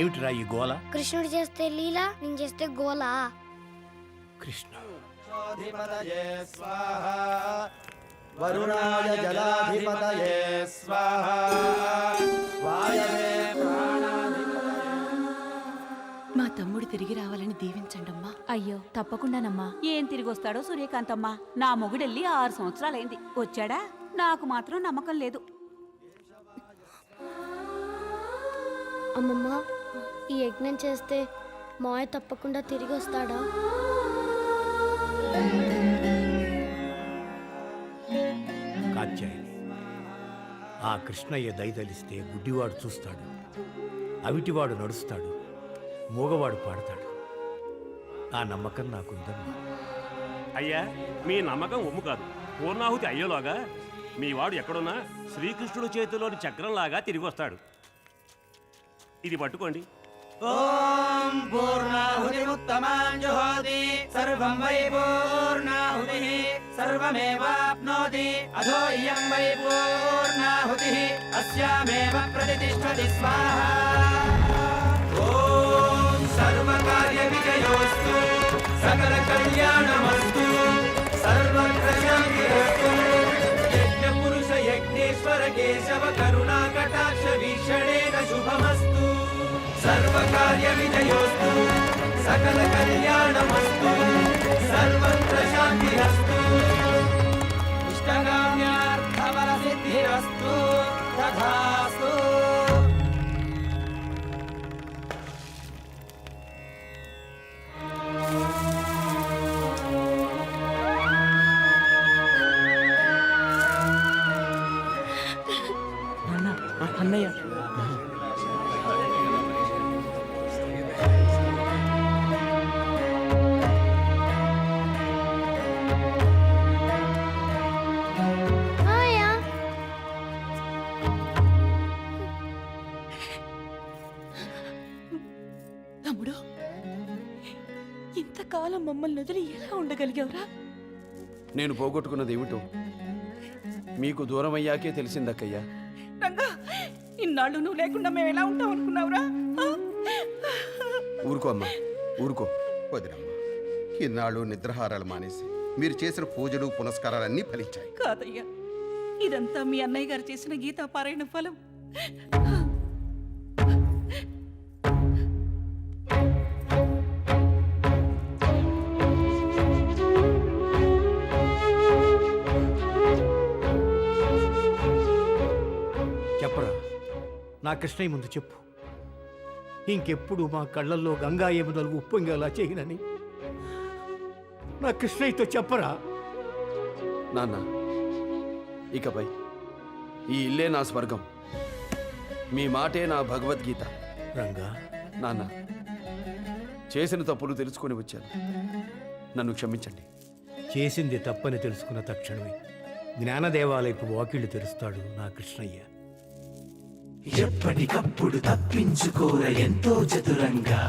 ఏమిటిరా ఈ గోల? కృష్ణుడు చేస్తే లీలా, నేను చేస్తే గోలా. కృష్ణ వరుణాయ జలాధిపతయే స్వాహ వాయవే మా తమ్ముడు తిరిగి రావాలని దీవించండమ్మా. అయ్యో తప్పకుండానమ్మా. ఏం తిరిగి వస్తాడో సూర్యకాంతమ్మా. నా మొగుడెళ్ళి 6 సంవత్సరాలైంది. వచ్చాడా? నాకు మాత్రం నమ్మకం లేదు. అమ్మమ్మ, ఈ యజ్ఞం చేస్తే మాయ తప్పకుండా తిరిగి వస్తాడా? కాత్యాయని, ఆ కృష్ణయ్య దయదలిస్తే గుడ్డివాడు చూస్తాడు, అవిటివాడు నడుస్తాడు, మూగవాడు పాడతాడు. ఆ నమ్మకం నాకుందమ్మా. అయ్యా, మీ నమ్మకం ఒమ్ము కాదు. పూర్ణాహుతి అయ్యేలాగా మీ వాడు ఎక్కడున్నా శ్రీకృష్ణుడు చేతిలోని చక్రంలాగా తిరిగి వస్తాడు. ఇది పట్టుకోండి. ఓం పూర్ణాహుతిముత్తమాం జుహోతి సర్వం వై పూర్ణాహుతిః సర్వమేవాప్నోతి అథో ఇయం వై పూర్ణాహుతిః అస్యామేవ ప్రతిష్ఠతి స్వాహా. ఓం సర్వకార్య విజయోస్తు సకల కళ్యాణమస్తు సర్వత్ర శాంతిరస్తు. యజ్ఞ పురుష యజ్ఞేశ్వర కేశవ కరుణా కటాక్ష వీక్షణేన శుభమస్తు. సర్వకార్య విజయోస్తు సకల కళ్యాణమస్తు సర్వత్ర శాంతిరస్తు. ఇష్టకామ్యార్థఫల సిద్ధిరస్తు. తథాస్తు. అన్నయ్య తమ్ముడు, ఇంతకాలం మమ్మల్ని వదిలి ఎలా ఉండగలిగావురా? నేను పోగొట్టుకున్నది ఏమిటో మీకు దూరం అయ్యాకే తెలిసిందక్కయ్యా. రంగా, ఇన్నాళ్ళు నువ్వు లేకుండా మేము ఎలా ఉంటాం అనుకున్నావురా? ఊరుకో అమ్మా, ఊరుకో. వదినమ్మా, ఇన్నాళ్ళు నిద్రహారాలు మానేసి మీరు చేసిన పూజలు పునస్కారాలన్నీ ఫలించాయి. కాదయ్యా, ఇదంతా మీ అన్నయ్య గారు చేసిన గీతా పారాయణ ఫలం. చెప్పరా, నా కృష్ణయ్య ముందు చెప్పు. ఇంకెప్పుడు మా కళ్ళల్లో గంగా యమునలు ఉప్పొంగేలా చేయనని నా కృష్ణయ్యతో చెప్పరా. నాన్న, ఇకపై ఈ ఇల్లే నా స్వర్గం, మీ మాటే నా భగవద్గీత. రంగా, నాన్న, చేసిన తప్పులు తెలుసుకొని వచ్చాను, నన్ను క్షమించండి. చేసింది తప్పని తెలుసుకున్న తక్షణమే జ్ఞానదేవాలయపు వాకిళ్లు తెరుస్తాడు నా కృష్ణయ్య. ఎప్పటికప్పుడు తప్పించుకోర ఎంతో చతురంగా,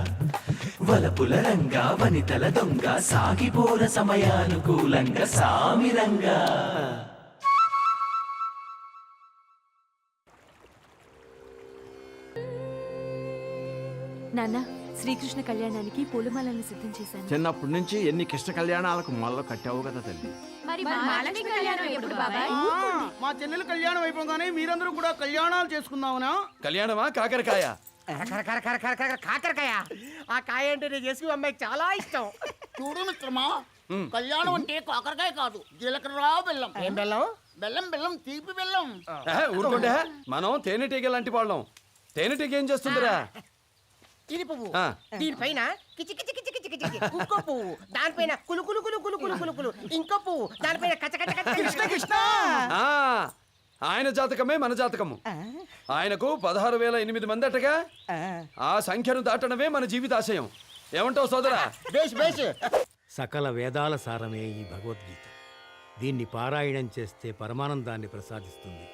వలపుల రంగా వనితల దొంగ, సాగిపోర సమయానుకూలంగా సామిరంగా. నాన్న, శ్రీకృష్ణ కళ్యాణానికి పూలమాలను సిద్ధం చేశాను. చిన్నప్పటి నుంచి ఎన్ని కృష్ణ కళ్యాణాలకు మొదలు కట్టావు కదా తల్లి. మా చెల్లెలు కళ్యాణం అయిపోగానే మీరందరూ కూడా కళ్యాణాలు చేసుకుందామనా? కళ్యాణమా కాకరకాయ? కాకరకాయ. ఆ కాయ అంటే నేను చేసుకునే అమ్మాయికి చాలా ఇష్టం. చూడు మిత్రమా, కళ్యాణం అంటే కాకరకాయ కాదు, జీలకర్ర బెల్లం. ఏం బెల్లం? బెల్లం బెల్లం, తీపి బెల్లం. ఊరుకోండి, మనం తేనెటీగ లాంటి వాళ్ళం. తేనెటీగ ఏం చేస్తుందిరా? ఇది పువ్వు, దీనిపైన కిచి కిచి కిచి కిచి కిచి ఇంకో పువ్వు, దానిపైన కులు కులు కులు కులు కులు కులు కులు ఇంకో పువ్వు, దానిపైన కచ్చ కచ్చ కచ్చ. కృష్ణ కృష్ణ. ఆయన జాతకమే మన జాతకము. ఆయనకు 16,008 మంది అటగా. ఆ సంఖ్యను దాటడమే మన జీవితాశయం. ఏమంటావు సోదరా? బేష్ బేష్. సకల వేదాల సారమే ఈ భగవద్గీత. దీన్ని పారాయణం చేస్తే పరమానందాన్ని ప్రసాదిస్తుంది,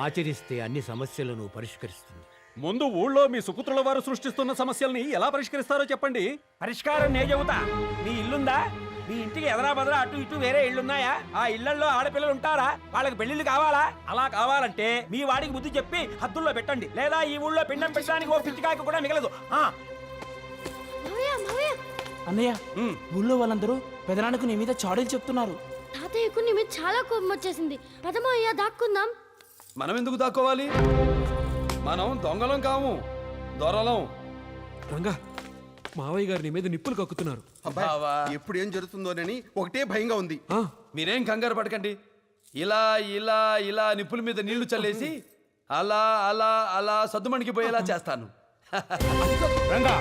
ఆచరిస్తే అన్ని సమస్యలను పరిష్కరిస్తుంది. ముందు ఊళ్ళో మీ సుపుత్రుల వారు సృష్టిస్తున్న సమస్యల్ని ఎలా పరిష్కరిస్తారో చెప్పండి. పరిష్కారం నే చెబుతా. నీ ఇల్లుందా? మీ ఇంటికి ఎదరా బదరా అటు ఇటు వేరే ఇళ్ళు ఉన్నాయా? ఆ ఇళ్లలో ఆడపిల్లలు ఉంటారా? వాళ్ళకి పెళ్లిళ్ళు కావాలా? అలా కావాలంటే మీ వాడికి బుద్ధి చెప్పి హద్దుల్లో పెట్టండి, లేదా ఈ ఊళ్ళో పిండం పెట్టడానికి ఓ పిచ్చికాయకు కూడా మిగలదు. అన్నయ్య ఊళ్ళో వాళ్ళందరూ పెదనాన్నకు నీ మీద చాడీలు చెప్తున్నారు. తాతయ్యకు నీ మీద చాలా కోపం వచ్చేసింది. పదమయ్యా దాక్కుందాం. మనం ఎందుకు దాక్కోవాలి? మనం దొంగలం కాము, దొరలం. రంగా, మావయ్య గారు నీ మీద నిప్పులు కక్కుతున్నారు. అబ్బాయి ఎప్పుడు ఏం జరుగుతుందోనని ఒకటే భయంగా ఉంది. మీరేం కంగారు పడకండి. ఇలా ఇలా ఇలా నిప్పుల మీద నీళ్లు చల్లేసి అలా అలా అలా సద్దుమణికి పోయేలా చేస్తాను. రంగా,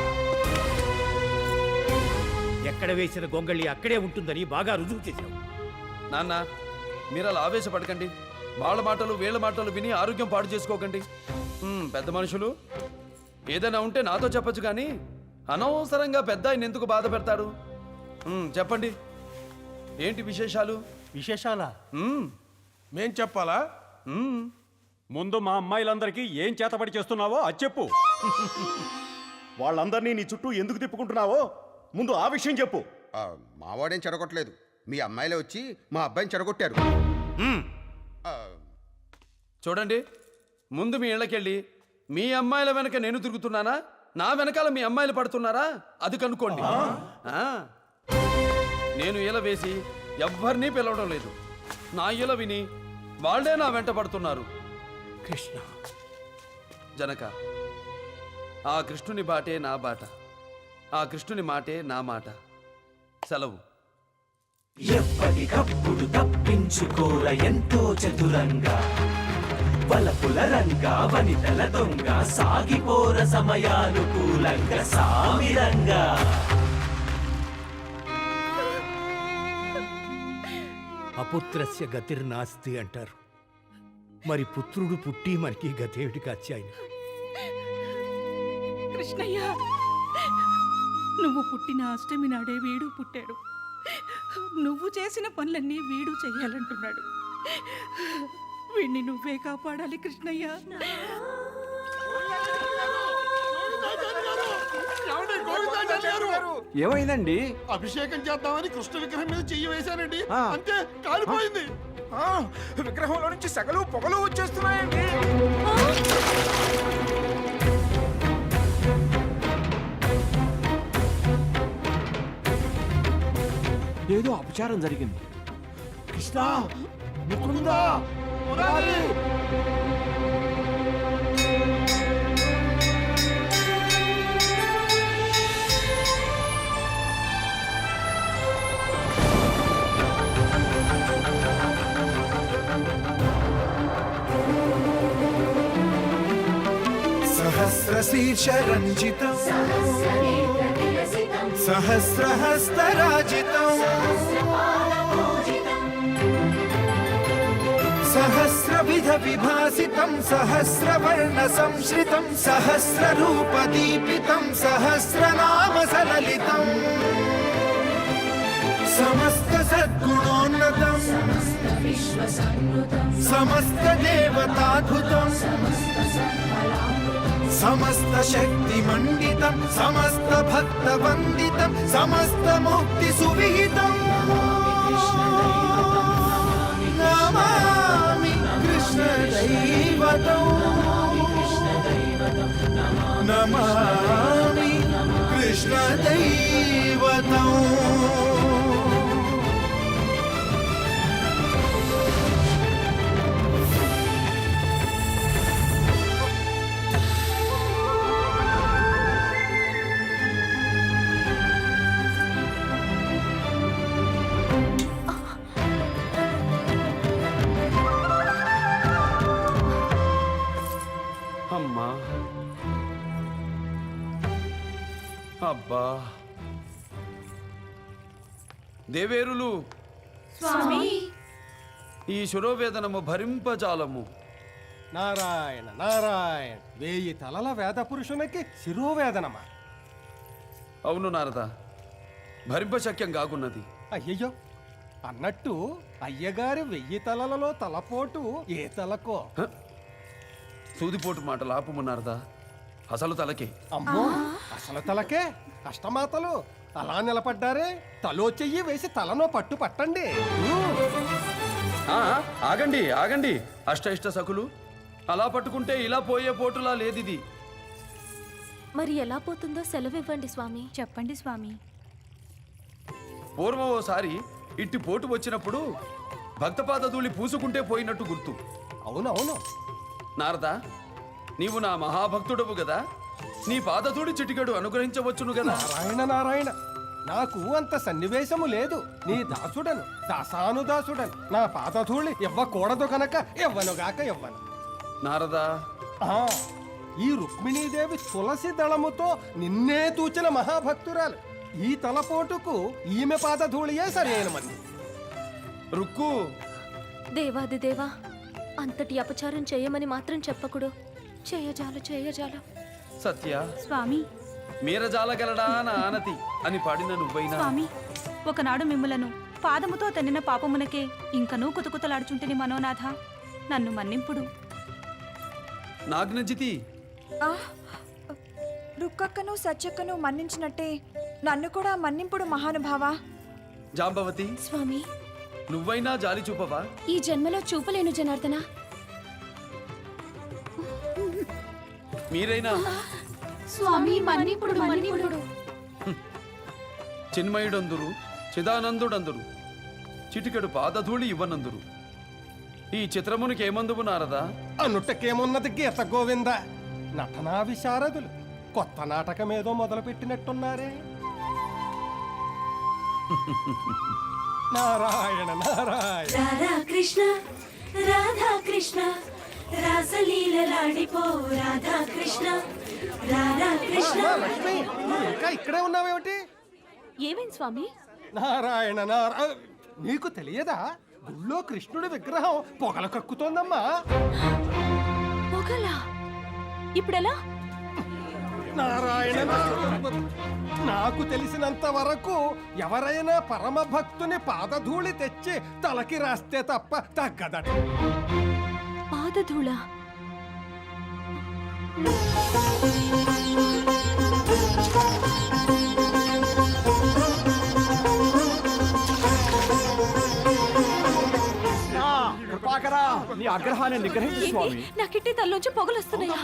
ఎక్కడ వేసిన గొంగళి అక్కడే ఉంటుందని బాగా రుజువు చేశావు. నాన్న, మీరు అలా ఆవేశపడకండి. వాళ్ళ మాటలు వీళ్ళ మాటలు విని ఆరోగ్యం పాడు చేసుకోకండి. పెద్ద మనుషులు ఏదైనా ఉంటే నాతో చెప్పొచ్చు, కానీ అనవసరంగా పెద్ద ఆయన ఎందుకు బాధ పెడతాడు? చెప్పండి, ఏంటి విశేషాలు? విశేషాలా? మేం చెప్పాలా? ముందు మా అమ్మాయిలందరికీ ఏం చేతబడి చేస్తున్నావో అది చెప్పు. వాళ్ళందరినీ నీ చుట్టూ ఎందుకు తిప్పుకుంటున్నావో ముందు ఆ విషయం చెప్పు. మావాడేం చెడగొట్టలేదు, మీ అమ్మాయిలే వచ్చి మా అబ్బాయిని చెడగొట్టారు. చూడండి, ముందు మీ ఇళ్ళకెళ్ళి మీ అమ్మాయిల వెనక నేను తిరుగుతున్నానా, నా వెనకాల మీ అమ్మాయిలు పడుతున్నారా అది కనుక్కోండి. నేను ఈల వేసి ఎవ్వరినీ పిలవడం లేదు. నా ఈల విని వాళ్ళే నా వెంట పడుతున్నారు. కృష్ణ, జనక, ఆ కృష్ణుని బాటే నా బాట, ఆ కృష్ణుని మాటే నా మాట. సెలవు. ఎప్పటికప్పుడు తప్పించుకోర ఎంతో చతురంగా, వలపుల రంగా వనితల దొంగ, సాగిపోర సమయానుకూలంగా సామిరంగా. అపుత్రస్య గతిర్నాస్తి అంటారు. మరి పుత్రుడు పుట్టి మనకి గతేమిటి కాచాయన? కృష్ణయ్య, నువ్వు పుట్టిన అష్టమి నాడే వీడు పుట్టాడు. నువ్వు చేసిన పనులన్నీ వీడు చెయ్యాలంటున్నాడు. వీడిని నువ్వే కాపాడాలి కృష్ణయ్య. ఏమైందండి? అభిషేకం చేద్దామని కృష్ణ విగ్రహం మీద చెయ్యి వేశానండి, అంతే కాలిపోయింది. విగ్రహంలో నుంచి సగలు పొగలు వచ్చేస్తున్నాయండి. ఏదో అపచారం జరిగింది. కృష్ణ, ముకుందా, మురారి. సహస్రశీర్షరంజితం సహస్రహస్తరాజితం సహస్రవిధ విభాసితం సహస్రవర్ణ సంశ్రితం సహస్రరూపదీపితం సహస్రనామ సలలితం సమస్త సద్గుణోన్నతం సమస్త దేవతాద్భుతం సమస్త శక్తి మండితం సమస్త భక్త వందితం సమస్త ముక్తి సువిహితం నమామి కృష్ణ దైవతం నమామి కృష్ణ దైవతం. అమ్మా, అబ్బా, దేవేరులు ఈ శిరోవేదనము భరింపజాలము. నారాయణ నారాయణ, 1000 తలల వేద పురుషునికి శిరోవేదనమా? అవును నారద, భరింపశక్యం కాకున్నది. అయ్యయ్యో, అన్నట్టు అయ్యగారి 1000 తలలలో తలపోటు ఏ తలకో? సూదిపోటు మాట లాపము నారద, అసలు తలకే. అమ్మో, అసలు తలకే? అష్టమాతలు అలా నిలబడ్డారే తలో చెయ్యి వేసి తలలో పట్టు పట్టండి ఆ, ఆగండి ఆగండి అష్ట సకులు. అలా పట్టుకుంటే ఇలా పోయే పోటులా లేదిది. మరి ఎలా పోతుందో సెలవివ్వండి స్వామి. చెప్పండి స్వామి. పూర్వం ఓసారి ఇట్టి పోటు వచ్చినప్పుడు భక్తపాద ధూళి పూసుకుంటే పోయినట్టు గుర్తు. అవునవును. నారదా, నీవు నా మహాభక్తుడవు గదా, నీ పాదధూళి చిటికెడు అనుగ్రహించవచ్చును గదా. నారాయణ నారాయణ, నాకు అంత సన్నివేశము లేదు. నీ దాసుడను, దాసానుదాసుడను. నా పాదధూళి ఇవ్వకూడదు కనుక ఇవ్వనుగాక ఇవ్వను. నారదా, ఆ, ఈ రుక్మిణీదేవి తులసి దళముతో నిన్నే తూచిన మహాభక్తురాలు. ఈ తలపోటుకు ఈమె పాదధూళియే సరైన మంది. రుక్కు, దేవాది దేవా, అంతటి అపచారం చేయమని మాత్రం చెప్పకుడు. చేయజాలు. సత్య, స్వామి, మీరజాలగలడా నా ఆనతి అని పాడిన నువ్వైనా. స్వామి, ఒకనాడు మిమ్ములను పాదముతో తన్నిన పాపమునకే ఇంకనూ కుతకుతలాడుచుంటిని మనోనాథ, నన్ను మన్నింపుడు. నాగ్నజితి, రుక్కక్కను సత్యక్కను మన్నించినట్టే నన్ను కూడా మన్నింపుడు మహానుభావా. జాంబవతి, స్వామి, నువ్వైనా జాలి చూపవా. ఈ జన్మలో చూపలేను జనార్దన. మీరైనా. స్వామి, మన్నిపుడు. చిన్మయుడందురు, చిదానందుడందురు, చిటికెడు పాదధూళి ఇవ్వనందురు. ఈ చిత్రమునికేమందువు నారదా. అనుటకేమున్నది గీత గోవింద. నటనా విశారదులు కొత్త నాటకమేదో మొదలుపెట్టినట్టున్నారే. నారాయణ నారాయణ. రాధా కృష్ణ రాధా కృష్ణ రాసలీలలాడిపో రాధా కృష్ణ రాధా కృష్ణ. లక్ష్మి, నువ్వు ఇంకా ఇక్కడే ఉన్నావేమిటి? ఏమేం స్వామి? నారాయణ నారాయణ, నీకు తెలియదా? గుళ్ళో కృష్ణుడి విగ్రహం పొగలు కక్కుతోందమ్మా. పొగలా? ఇప్పుడెలా? నారాయణ నారాయణ, నాకు తెలిసినంత వరకు ఎవరైనా పరమ భక్తుని పాదధూళి తెచ్చి తలకి రాస్తే తప్ప తగ్గదట. పాదధూళ? కృపాకరా, నీ ఆగ్రహాన్ని నిగ్రహించు స్వామి. నా కిట్టి తల్లోంచి పొగలు వస్తున్నాయా?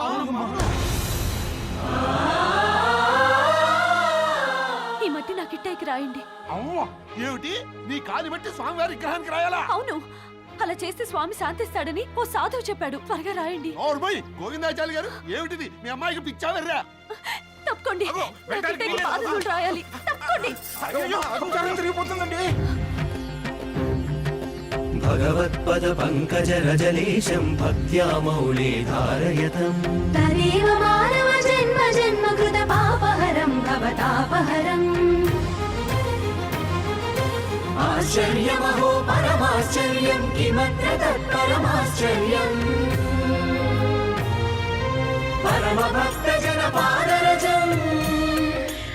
ఈ మట్టి నా కిట్టాయికి రాయండి. ఏమిటి? నీ కాలి బట్టి స్వామివారి విగ్రహానికి రాయాలా? అవును, అలా చేస్తే స్వామి శాంతిస్తాడని ఓ సాధువు చెప్పాడు. త్వరగా రాయండి. గోవిందాచార్య గారు, ఏమిటిది? మీ అమ్మాయికి పిచ్చావర్రా? తప్పుకోండి, నా కిట్టాయికి పాదధూళి రాయాలి. తప్పుకోండి. తిరిగిపోతుందండి. భగవత్పద పంకజ రజలేశం భక్త్యా మౌళే ధారయతం తదేవ మానవ జన్మ జన్మ కృత పాపహరం భవతాపహరం. ఆశ్చర్యమహో పరమాశ్చర్యం కిమత్ర తత్పరమాశ్చర్యం పరమభక్తజన పాదరజం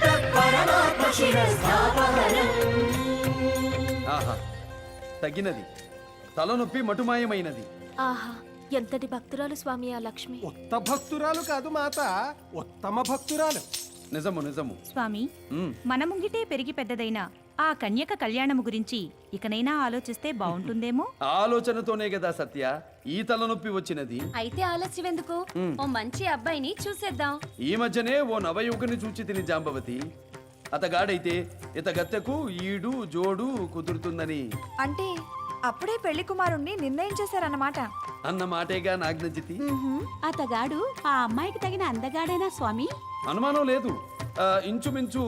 తత్పరమాత్మ శిరస్థాపహరం. ఆహా, తగినది. తలనొప్పి మటుమాయమైనది. ఆహా, ఎంతటి భక్తురాలు స్వామి ఆ లక్ష్మి. ఉత్త భక్తురాలు కాదు మాత, ఉత్తమ భక్తురాలు. నిజము నిజము స్వామి, ఉమ్, మన ముంగిటే పెరిగి పెద్దదైన ఆ కన్యక కళ్యాణము గురించి ఇకనైనా ఆలోచిస్తే బాగుంటుందేమో. ఆలోచనతోనే కదా సత్య ఈ తలనొప్పి వచ్చినది. అయితే ఆలస్యం ఎందుకు? ఓ మంచి అబ్బాయిని చూసేద్దాం. ఈ మధ్యనే ఓ నవయువకుని చూచి తిని జాంబవతి. అతగాడైతే ఇతగత్తెకు ఈడు జోడు కుదురుతుందని. అంటే అప్పుడే పెళ్లి కుమారుణ్ణి నిర్ణయించేశారన్నమాట. అన్న మాటేగా నాగ్నజితి. అతగాడు ఆ అమ్మాయికి తగిన అందగాడేనా స్వామి? అనుమానం లేదు. ఇంచుమించు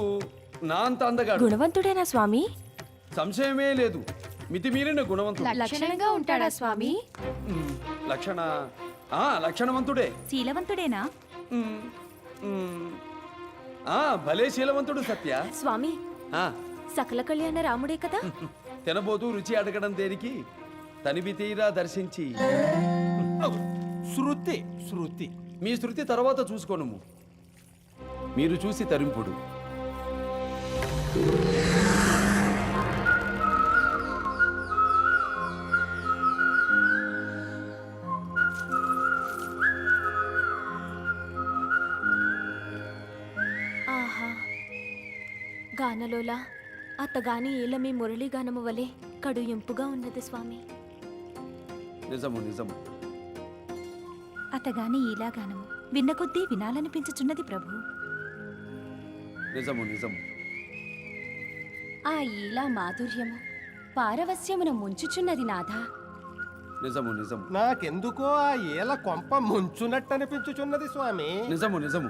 నా అంత అందగాడు. గుణవంతుడేనా స్వామి? సంశయమే లేదు. మితిమీరిన గుణవంతుడు. లక్షణంగా ఉంటాడా స్వామి? లక్షణవంతుడే. శీలవంతుడేనా? ఉమ్, ఉమ్. భలే శీలవంతుడు సత్య. స్వామి, ఆ, సకల కళ్యాణ రాముడే కదా? తినబోతూ రుచి అడగడం దేనికి? తనివి తీరా దర్శించి. శృతి శృతి. మీ శృతి తర్వాత చూసుకోను. మీరు చూసి తరింపుడు. ఆహా, గానలోల అతగాని ఈలమి మురళీగానము వలె కడు ఇంపుగా ఉన్నది స్వామి. నిజము నిజము. అతగాని ఈలాగానము విన్న కొద్దీ వినాలనిపించుచున్నది ప్రభు. నిజము నిజము. ఆ ఈలా మాధుర్యము పారవస్యమున ముంచుచున్నది నాథా. నిజము నిజము. నాకెందుకో ఆ ఏల కొంప ముంచునట్టు అనిపించుచున్నది స్వామి. నిజము నిజము.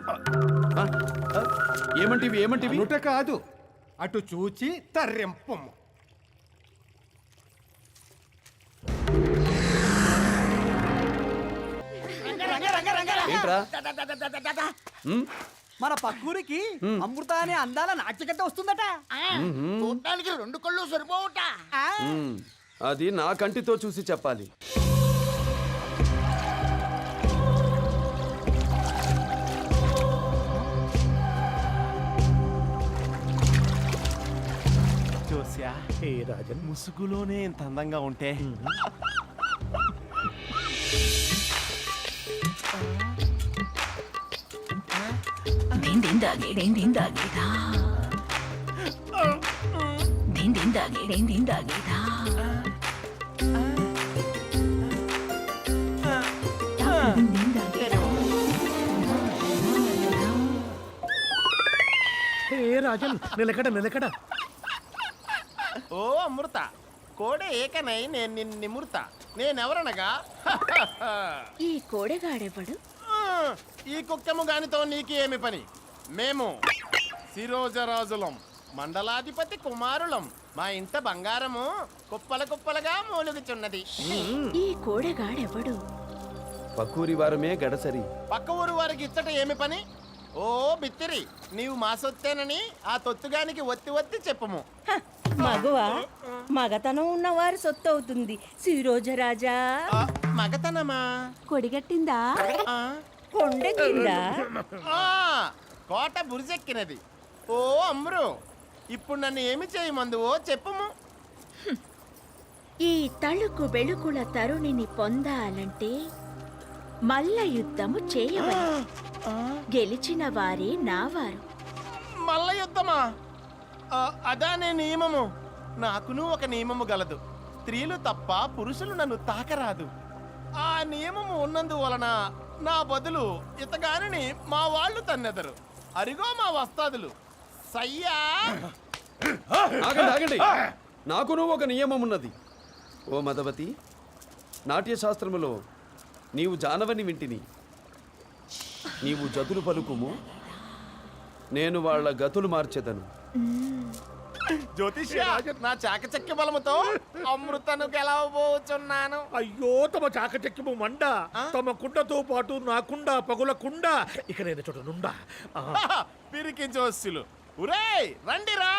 ఏమంటివి ఏమంటివి? అనుట కాదు, అటు చూచి తర్రెంపము. ఏంట్రా? మన పక్కూరికి అమృత అనే అందాల నాట్యకథ వస్తుందట. చూడడానికి 2 కళ్ళు సరిపోవట. అది నా కంటితో చూసి చెప్పాలి. జోస్యా, హే రాజన్, ముసుగులోనే ఇంత అందంగా ఉంటే హే రాజన్, నిలకడ నిలకడ. ఓ అమృత, కోడె ఏకనై నేను నిన్ను నిమురుత. నేనెవరనగా ఈ కోడెగాడెవడు? ఈ కుక్కము గానితో నీకు ఏమి పని? మేము శిరోజరాజులం, మండలాధిపతి కుమారులం. మా ఇంట బంగారము కుప్పల కుప్పలుగా మూలుగుచున్నది. ఈ కోడెగాడెవడు? పక్కూరి వారమే గడసరి. పక్క ఊరు వారికి ఇచ్చట ఏమి పని? ఓ బిత్తిరి, నీవు మా సొత్తేనని ఆ తొత్తుగానికి ఒత్తి ఒత్తి చెప్పుము. మగువా, మగతనం ఉన్నవారు సొత్తు అవుతుంది. శిరోజరాజా, మగతనమా? కొడిగట్టిందా? ఆ, కొండెక్కిందా? ఆ, కోట బురిజెక్కినది. ఓ అమ్రు, ఇప్పుడు నన్ను ఏమి చేయమందువో చెప్పుము. ఈ తళుకు బెళుకుల తరుణిని పొందాలంటే మల్ల యుద్ధము చేయవలెను. గెలిచిన వారే నావారు. మల్ల యుద్ధమా? అదానే నియమము. నాకును ఒక నియమము గలదు. స్త్రీలు తప్ప పురుషులు నన్ను తాకరాదు. ఆ నియమము ఉన్నందువలన నా బదులు ఇతగానిని మా వాళ్ళు తన్నెదరు. అరిగో మా వస్తాదులు. సయ్యా! ఆగండి ఆగండి. నాకును ఒక నియమం ఉన్నది. ఓ మదవతి, నాట్యశాస్త్రములో నీవు జానవని వింటిని. నీవు జతులు పలుకుము, నేను వాళ్ళ గతులు మార్చెదను. జ్యోతిష్య, నా చాకచక్య బలముతో అమృతను గెలవబోచున్నాను. అయ్యో, తమ చాకచక్యము మండ, తమ కుండతో పాటు నా కుండ పగులకుండ. ఇక నేను చోట నుండా. పిరికి జోస్యులు, ఉరేయ్ రండిరా.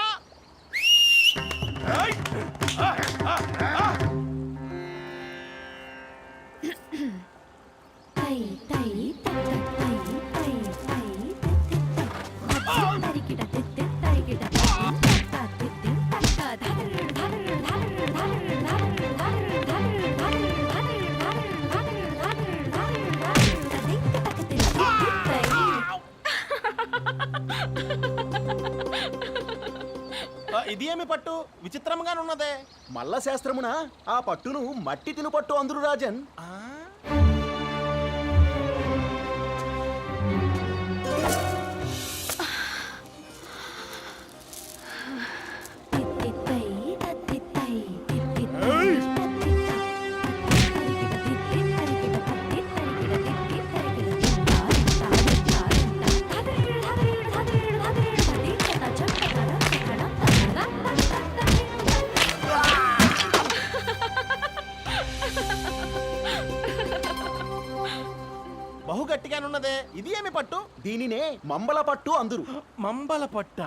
ఇది ఏమి పట్టు విచిత్రంగానున్నదే? మల్ల శాస్త్రమున ఆ పట్టును మట్టి తిను పట్టు అందురు రాజన్. బహు గట్టిగానున్నదే. ఇది ఏమి పట్టు? దీనినే మంబల పట్టు అందురు. మంబల పట్ట.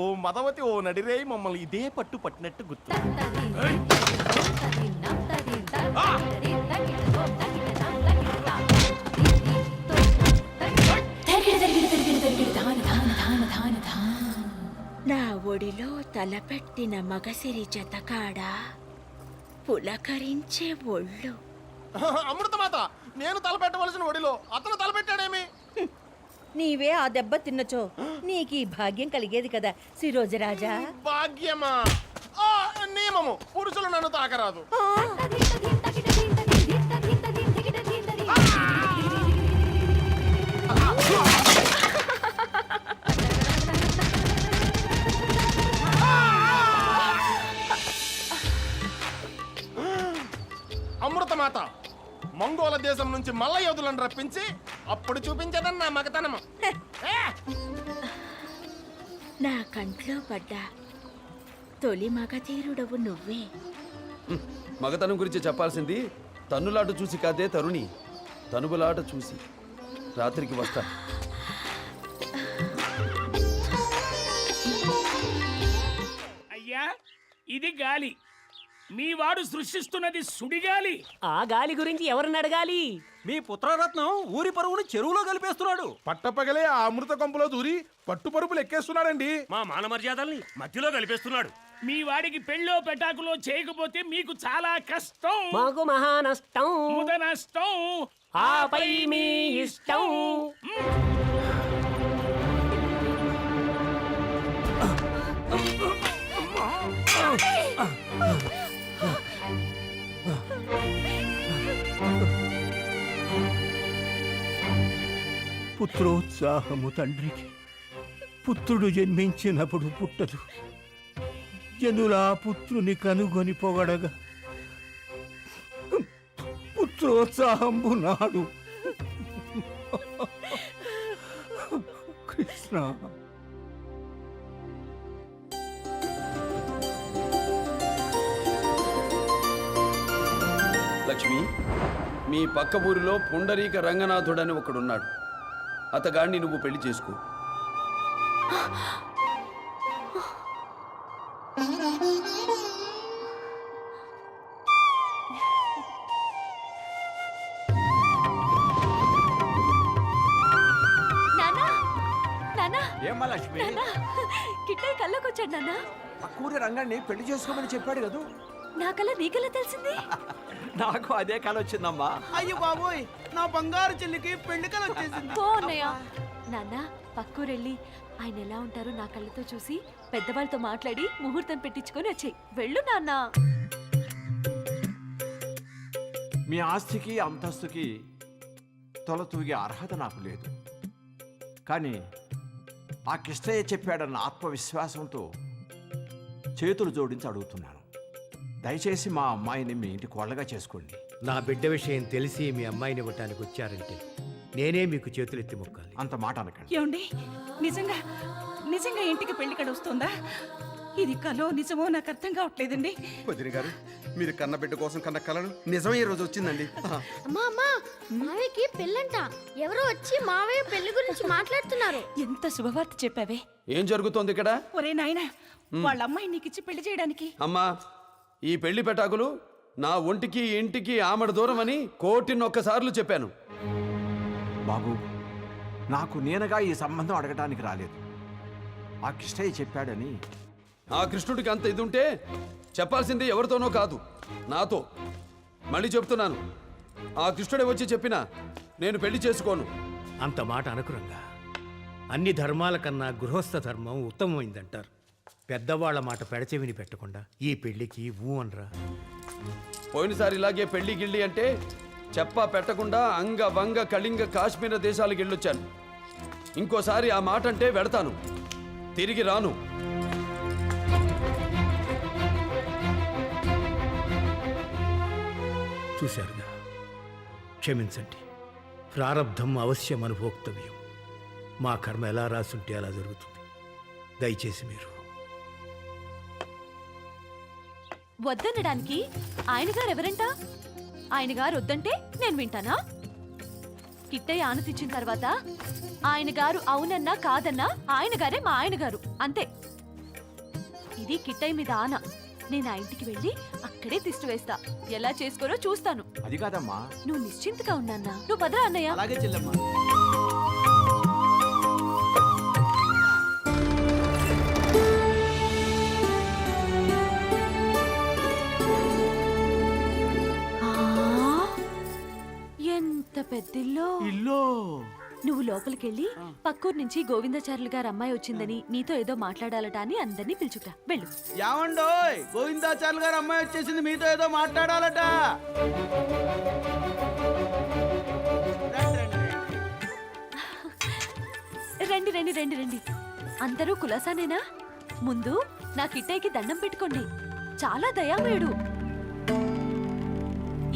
ఓ మదవతి, ఓ నడిరేయి మమ్మల్ని ఇదే పట్టు పట్టినట్టు గుర్తు. నా ఒడిలో తలపెట్టిన మగసిరి జతకాడ పులకరించే ఒళ్ళు. అమృతమాత, నేను తలపెట్టవలసిన ఒడిలో అతను తలపెట్టాడేమి? నీవే ఆ దెబ్బ తిన్నచో నీకు ఈ భాగ్యం కలిగేది కదా శిరోజరాజా. భాగ్యమా? ఆ నియమము, పురుషులు నన్ను తాకరాదు. అమృతమాత, మంగోల దేశం నుంచి మల్ల యోధులను రప్పించి అప్పుడు చూపించదని నా మగతనము. నా కంట్లో పడ్డా తొలి మగధీరుడవు నువ్వే. మగతనం గురించి చెప్పాల్సింది తన్నులాట చూసి కాదే తరుణి, తనుబులాట చూసి. రాత్రికి వస్తా. అయ్యా, ఇది గాలి. మీ వాడు సృష్టిస్తున్నది సుడిగాలి. ఆ గాలి గురించి ఎవరిని అడగాలి? మీ పుత్రరత్నం ఊరి పరువును చెరువులో కలిపేస్తున్నాడు. పట్టపగలే ఆ అమృత కొంపలో దూరి పట్టు పరుపులు ఎక్కేస్తున్నాడండి. మా మాన మర్యాదల్ని మధ్యలో కలిపేస్తున్నాడు. మీ వాడికి పెళ్ళో పెటాకులో చేయకపోతే మీకు చాలా కష్టం. మాకు మహా నష్టం. ముద నష్టం. ఆపై మీ ఇష్టం. పుత్రోత్సాహము తండ్రికి పుత్రుడు జన్మించినప్పుడు పుట్టదు. జనులా పుత్రుని కనుగొని పొగడగా పుత్రోత్సాహంబు నాడు. కృష్ణ, లక్ష్మి, మీ పక్క ఊరిలో పుండరీక రంగనాథుడని ఒకడున్నాడు. అతగాడిని నువ్వు పెళ్లి చేసుకో. ఏమ్మా లక్ష్మి? కిట్టయ్య కళ్ళకొచ్చాడు నాన్న. పక్కూరి రంగాన్ని పెళ్లి చేసుకోమని చెప్పాడు కదూ. నా కళ్ళ నీ కళ్ళ తెలిసింది. నాకు అదే కళ వచ్చిందమ్మా. అయ్యో బాబోయ్, నా బంగారు చెల్లికి పెళ్లి కల వచ్చేసింది. పో అన్నయ్య. నాన్న, పక్కూరెళ్ళి ఆయన ఎలా ఉంటారో నా కళ్ళతో చూసి పెద్దవాళ్ళతో మాట్లాడి ముహూర్తం పెట్టించుకొని వచ్చేయి. వెళ్ళు నాన్న. మీ ఆస్తికి అంతస్తుకి తొలతూగే అర్హత నాకు లేదు. కానీ ఆ కిష్టయ్య చెప్పాడన్న ఆత్మవిశ్వాసంతో చేతులు జోడించి అడుగుతున్నాను. దయచేసి మా అమ్మాయిని మీ ఇంటి కోళ్ళగా చేసుకోండి. నా బిడ్డ విషయం తెలిసి మీ అమ్మాయిని ఇవ్వటానికి వచ్చారంటే నేనే మీకు చేతులెత్తి మొక్కాలి. అంత మాట అనకండి. ఏమండి, నిజంగా నిజంగా ఇంటికి పెళ్లి కడ వస్తుందా? ఇది కలో నిజమో నాకు అర్థం కావట్లేదండి. వదిన గారు, మీరు కన్న బిడ్డ కోసం కన్న కలను నిజమే ఈ రోజు వచ్చిందండి. అమ్మా అమ్మా, మావయ్యకి పెళ్ళంట. ఎవరో వచ్చి మావయ్య పెళ్లి గురించి మాట్లాడుతున్నారు. ఎంత శుభవార్త చెప్పావే. ఏం జరుగుతోంది ఇక్కడ? ఒరే నాయనా, వాళ్ళ అమ్మాయి నీకిచ్చి పెళ్లి చేయడానికి. అమ్మా, ఈ పెళ్లి పెటాకులు నా ఒంటికి ఇంటికి ఆమడ దూరం అని కోటిన్నొక్కసార్లు చెప్పాను. బాబు, నాకు నేనుగా ఈ సంబంధం అడగటానికి రాలేదు. ఆ కిష్టయ్య చెప్పాడని. ఆ కృష్ణుడికి అంత ఇది ఉంటే చెప్పాల్సింది ఎవరితోనో కాదు, నాతో. మళ్ళీ చెప్తున్నాను, ఆ కృష్ణుడే వచ్చి చెప్పినా నేను పెళ్లి చేసుకోను. అంత మాట అనుకురంగా. అన్ని ధర్మాల కన్నా గృహస్థ ధర్మం ఉత్తమమైందంటారు. పెద్దవాళ్ల మాట పెడచెవిని పెట్టకుండా ఈ పెళ్లికి ఊ అనరా. పోయినసారి ఇలాగే పెళ్లి గిళ్ళి అంటే చెప్పా పెట్టకుండా అంగ వంగ కళింగ కాశ్మీర దేశాలకు వెళ్ళొచ్చాను. ఇంకోసారి ఆ మాట అంటే వెడతాను, తిరిగి రాను. చూశారుగా, క్షమించండి. ప్రారబ్ధం అవశ్యం అనుభోక్తవ్యం. మా కర్మ ఎలా రాసుంటే అలా జరుగుతుంది. దయచేసి మీరు వద్దనడానికి ఆయన గారు ఎవరంట? ఆయన గారు వద్దంటే నేను వింటానా? కిట్టయ్య ఆనతిచ్చిన తర్వాత ఆయన గారు అవునన్నా కాదన్నా ఆయన గారే మా ఆయన గారు, అంతే. ఇది కిట్టయ్య మీద ఆన. నేను ఆ ఇంటికి వెళ్ళి అక్కడే తిష్టి వేస్తా. ఎలా చేసుకోరో చూస్తాను. అది కాదమ్మా. నువ్వు నిశ్చింతగా ఉన్నానా? నువ్వు పదరా అన్నయ్య. అలాగే చెల్లమ్మా. ఎంత పెద్దిల్లో. ఇల్లు నువ్వు లోపలికెళ్ళి పక్కూరు నుంచి గోవిందాచార్యులు గారు అమ్మాయి వచ్చిందని నీతో ఏదో మాట్లాడాలట అని అందరినీ పిలుచుకురా వెళ్ళు. ఏమండోయ్ గోవిందాచార్యులు గారు అమ్మాయి వచ్చేసింది, మీతో ఏదో మాట్లాడాలట. రండి రండి రండి రండి. అందరూ కులాసానేనా? ముందు నా కిట్టయ్యకి దండం పెట్టుకోండి. చాలా దయామయుడు.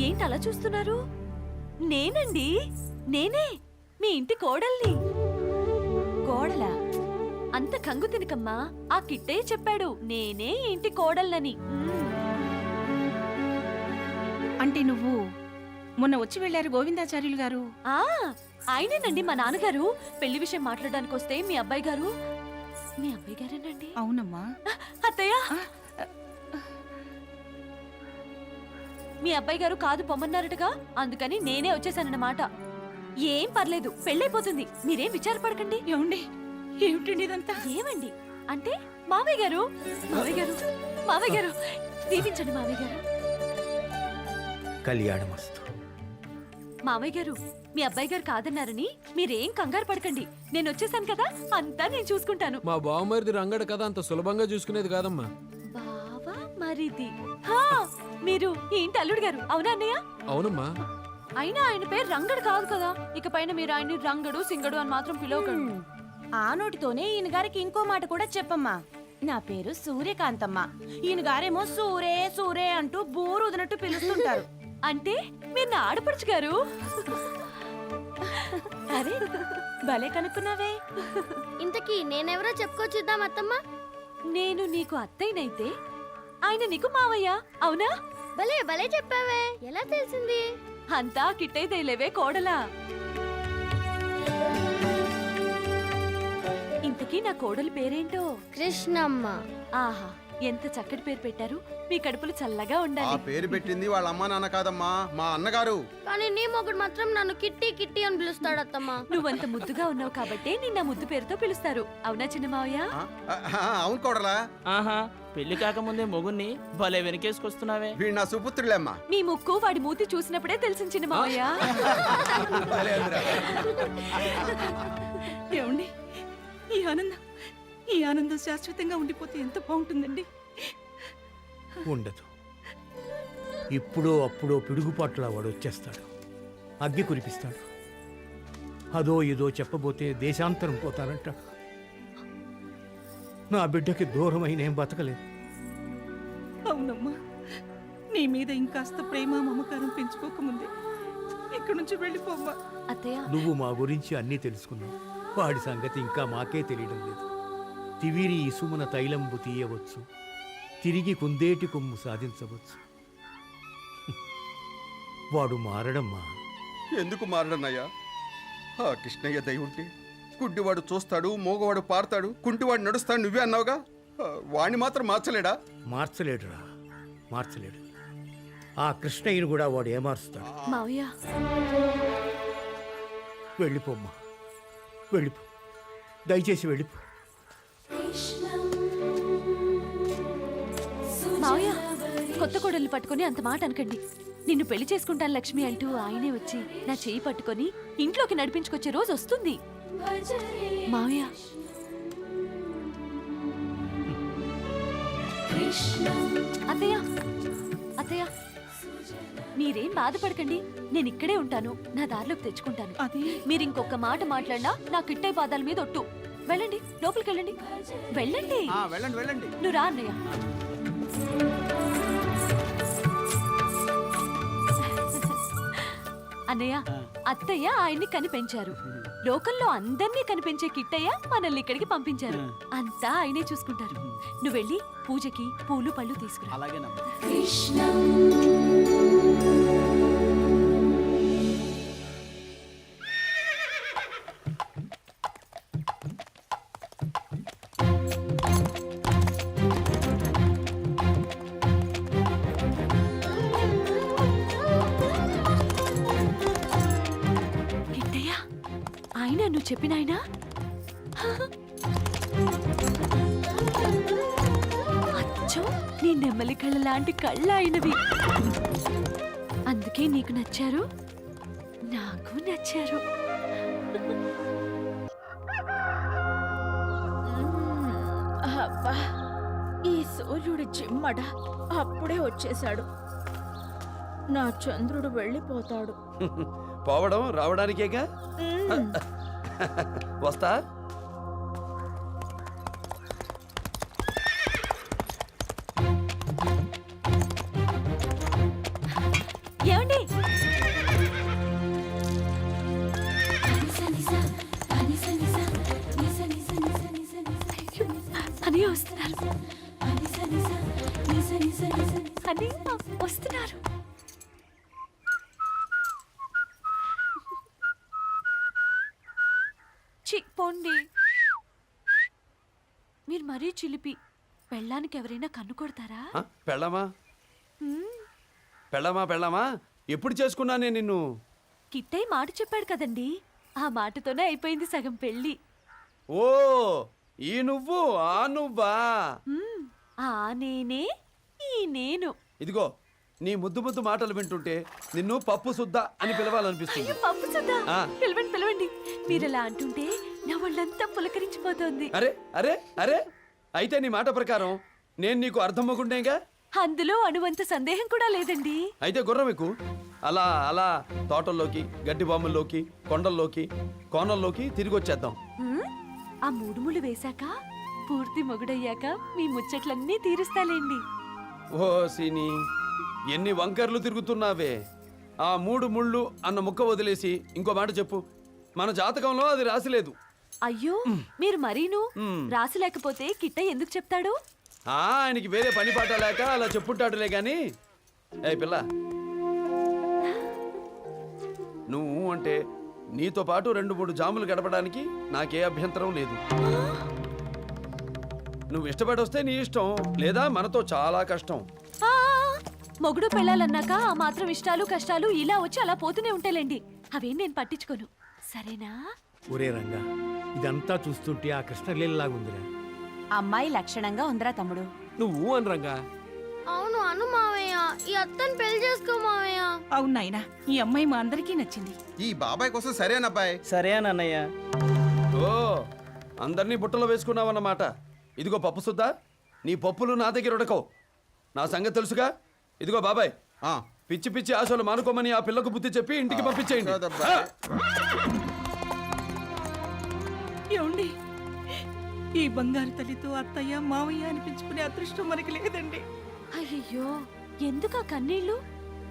ఏంటి అలా చూస్తున్నారు? నేనండి, నేనే మీ ఇంటి కోడల్ని. కోడలా? అంత కంగు తినకమ్మా, ఆ కిట్టయ్య చెప్పాడు నేనే ఈ ఇంటి కోడల్నని. అంటే నువ్వు మొన్న వచ్చి వెళ్ళారు గోవిందాచార్యులు గారు? ఆ ఆయనేనండి మా నాన్నగారు. పెళ్లి విషయం మాట్లాడడానికి వస్తే మీ అబ్బాయి గారేనండి. అవునమ్మా. అత్తయ్య, మీ అబ్బాయి గారు కాదు పొమ్మన్నారటగా, అందుకని నేనే వచ్చేసానన్నమాట. ఏం పర్లేదు, పెళ్ళైపోతుంది, మీరేం విచారపడకండి. ఏమండి, ఏమిటండి ఇదంతా? ఏమండి అంటే మావయ్య గారు, మావయ్య గారు, మావయ్య గారు దీవించండి మావయ్య గారు. కళ్యాణమస్తు. మావయ్య గారు, మీ అబ్బాయి గారు కాదన్నారని మీరేం కంగారు పడకండి. నేను వచ్చేసాను కదా, అంతా నేను చూసుకుంటాను. మా బావమరిది రంగడు కదా, అంత సులభంగా చూసుకునేది కాదమ్మా. బావా మరిది? హా, మీరు ఈ ఇంటి అల్లుడు గారు అవునా అన్నయ్య? అవునమ్మా. అయినా ఆయన పేరు రంగడు కాదు కదా. ఇకపైన మీరు ఆయన్ని రంగడు సింగడు అని మాత్రం పిలవకండి. ఆ నోటితోనే ఈయన గారికి ఇంకో మాట కూడా చెప్పమ్మా. నా పేరు సూర్యకాంతమ్మ. ఈయన గారేమో సూరే సూరే అంటూ బోరు వదినట్టు పిలుస్తుంటారు. అంటే మీరు నా ఆడపడుచు గారు. అరే భలే కనుక్కున్నావే. ఇంతకీ నేనెవరో చెప్పుకొచ్చిద్దాం అత్తమ్మ. నేను నీకు అత్తయ్యనైతే ఆయన నీకు మావయ్య, అవునా? భలే భలే చెప్పావే, ఎలా తెలిసింది? అంతా కిట్టయిదేలేవే కోడలా. ఇంతకీ నా కోడలి పేరేంటో? కృష్ణమ్మ. ఆహా, ఎంత చక్కటి పేరు పెట్టారు. మీ కడుపులు చల్లగా ఆ ఉండాలి. పేరు పెట్టింది వాళ్ళ అమ్మా నాన్న కాదమ్మా, మా అన్నగారు. కానీ నీ మొగుడు మాత్రం నన్ను కిట్టి కిట్టి అని పిలుస్తాడు అత్తమ్మ. నువ్వంత ముద్దుగా ఉన్నావు కాబట్టి నిన్న ముద్దు పేరుతో పిలుస్తారు, అవునా చిన్న మావయ్య? అవును కోడలా. ఆహా, పెళ్లి కాకముందే మొగుణ్ణి భలే వెనకేసుకొస్తున్నావే. వీడు నా సుపుత్రులేమ్మా. మీ ముక్కు వాడి మూతి చూసినప్పుడే తెలిసింది చిన్న మావయ్య. ఏమండి, ఈ ఆనందం శాశ్వతంగా ఉండిపోతే ఎంత బాగుంటుందండి. ఉండదు. ఇప్పుడో అప్పుడో పిడుగుపాట్లా వాడు వచ్చేస్తాడు, అగ్గి కురిపిస్తాడు. అదో ఇదో చెప్పబోతే దేశాంతరం పోతానంటాడు. నా బిడ్డకి దూరమైన ఏం బతకలేదు. అవునమ్మా, నీ మీద ఇంకాస్త ప్రేమ మమకారం పెంచుకోకముందే ఇక్కడి నుంచి వెళ్ళిపోమ్మా. అత్తయ్య, నువ్వు మా గురించి అన్నీ తెలుసుకున్నావు. వాడి సంగతి ఇంకా మాకే తెలియడం లేదు. తివిరి ఇసుమున తైలంబు తీయవచ్చు, తిరిగి కుందేటి కొమ్ము సాధించవచ్చు. వాడు మారడమ్మా. ఎందుకు మారడన్నయ్యా? ఆ కృష్ణయ్య దయ ఉంటే గుడ్డివాడు చూస్తాడు, మోగవాడు పారుతాడు, కుంటివాడు నడుస్తాడు నువ్వే అన్నావుగా. వాణ్ణి మాత్రం మార్చలేడా? మార్చలేడురా, మార్చలేడు. ఆ కృష్ణయ్యను కూడా వాడు ఏమారుస్తాడు. మావయ్య, వెళ్ళిపోమ్మా, వెళ్ళిపో, దయచేసి వెళ్ళిపో. మావయ్య, కొత్త కోడల్ని పట్టుకొని అంత మాట అనకండి. నిన్ను పెళ్లి చేసుకుంటాను లక్ష్మి అంటూ ఆయనే వచ్చి నా చేయి పట్టుకొని ఇంట్లోకి నడిపించుకొచ్చే రోజు వస్తుంది. మావయ్య, అత్తయ్య, అత్తయ్య, మీరేం బాధపడకండి. నేను ఇక్కడే ఉంటాను, నా దారిలోకి తెచ్చుకుంటాను. మీరు ఇంకొక మాట మాట్లాడినా నా కిట్టై పాదాల మీద ఒట్టు. వెళ్ళండి, లోపలికి వెళ్ళండి. వెళ్ళండి, వెళ్ళండి వెళ్ళండి. నువ్వు రా అన్నయ్య. అన్నయ్య, అత్తయ్య ఆయన్ని కనిపెంచారు. లోకంలో అందరినీ కనిపించే కిట్టయ్య మనల్ని ఇక్కడికి పంపించారు. అంతా ఆయనే చూసుకుంటారు. నువ్వు వెళ్ళి పూజకి పూలు పళ్ళు తీసుకురా. అలాగేనమ్మా. కిట్టయ్య, ఆయన నువ్వు చెప్పిన ఆయన? అచ్చం నీ నెమ్మలి కళ్ళ లాంటి కళ్ళ అయినవి. అందుకే నీకు నచ్చారు, నాకు నచ్చారు. అబ్బా, ఈ సూర్యుడి చిమ్మడ అప్పుడే వచ్చేశాడు. నా చంద్రుడు వెళ్ళిపోతాడు. పోవడం రావడానికేగా. వస్తా. ఏమండి అని వస్తున్నారు. అని వస్తున్నారు. పోండి, మీరు మరీ చిలిపి. పెళ్ళానికి ఎవరైనా కన్ను కొడతారా? పెళ్ళామా పెళ్ళామా పెళ్ళామా ఎప్పుడు చేసుకున్నానే నిన్ను? కిట్టయ్య మాట చెప్పాడు కదండి, ఆ మాటతోనే అయిపోయింది సగం పెళ్ళి. ఓ ఈ నువ్వు ఆ నువ్వా? ఆ నేనే ఈ నేను. ఇదిగో నీ ముద్దు ముద్దు మాటలు వింటుంటే నిన్ను పప్పు సుద్ద అని పిలవాలనిపిస్తుంది. అయ్యో, పప్పు సుద్దా? ఆ. పిలవండి పిలవండి. మీరలా అంటుంటే నా వాళ్ళంతా పులకరించిపోతోంది. అరే అరే అరే అయితే నీ మాట ప్రకారం నేను నీకు అర్థమవుకుంటేగా? అందులో అణువంత సందేహం కూడా లేదండి. అయితే గుర్రం ఎక్కు. అలా అలా తోటల్లోకి, గడ్డి బాంబుల్లోకి, కొండల్లోకి, కోనల్లోకి తిరిగి వచ్చేద్దాం. ఆ మూడు ముళ్ళు వేశాక పూర్తి మొగుడయ్యాక మీ ముచ్చట్లన్నీ తీరుస్తాలేండి. ఓ సీని, ఎన్ని వంకర్లు తిరుగుతున్నావే. ఆ మూడు ముళ్ళు అన్న ముక్క వదిలేసి ఇంకో మాట చెప్పు. మన జాతకంలో అది రాసిలేదు. అయ్యో, మీరు మరీను రాసి లేకపోతే కిట్టయ్య ఎందుకు చెప్తాడు? ఆయనకి వేరే పని పాట లేక అలా చెప్పుంటాడులే గాని. ఏ పిల్ల, నువ్వు అంటే నీతో పాటు 2-3 జాములు గడపడానికి నాకే అభ్యంతరం లేదు. నువ్వు ఇష్టపడి వస్తే నీ ఇష్టం, లేదా మనతో చాలా కష్టం. మొగుడు పెళ్ళాలన్నాక ఆ మాత్రం ఇష్టాలు కష్టాలు ఇలా వచ్చి అలా పోతూనే ఉంటాయిలేండి. అవేం నేను పట్టించుకోను, సరేనా? ఒరే రంగా, ఇదంతా చూస్తుంటే ఆ కృష్ణలీలలాగుందిరా. అమ్మాయి లక్షణంగా ఉందిరా తమ్ముడు. నువ్వు అని రంగా. అవును అను మావయ్య, ఈ అత్తని పెళ్లి చేసుకో మావయ్య. అవును నాయనా, ఈ అమ్మాయి మా అందరికీ నచ్చింది. ఈ బాబాయ్ కోసం సరేనబ్బాయ్. సరే అన్నయ్య. ఓ అందరినీ బుట్టలో వేసుకున్నావన్నమాట. ఇదిగో పప్పు సుద్దా, నీ పప్పులు నా దగ్గర ఉడకవు. నా సంగతి తెలుసుగా. ఇదిగో బాబాయ్, పిచ్చి పిచ్చి ఆశలు మానుకోమని ఆ పిల్లకు బుద్ధి చెప్పి ఇంటికి పంపించేయండి. ఏమండి, ఈ బంగారు తల్లితో అత్తయ్య మావయ్య అనిపించుకునే అదృష్టం మనకి లేదండి. అయ్యయ్యో, ఎందుకు ఆ కన్నీళ్లు?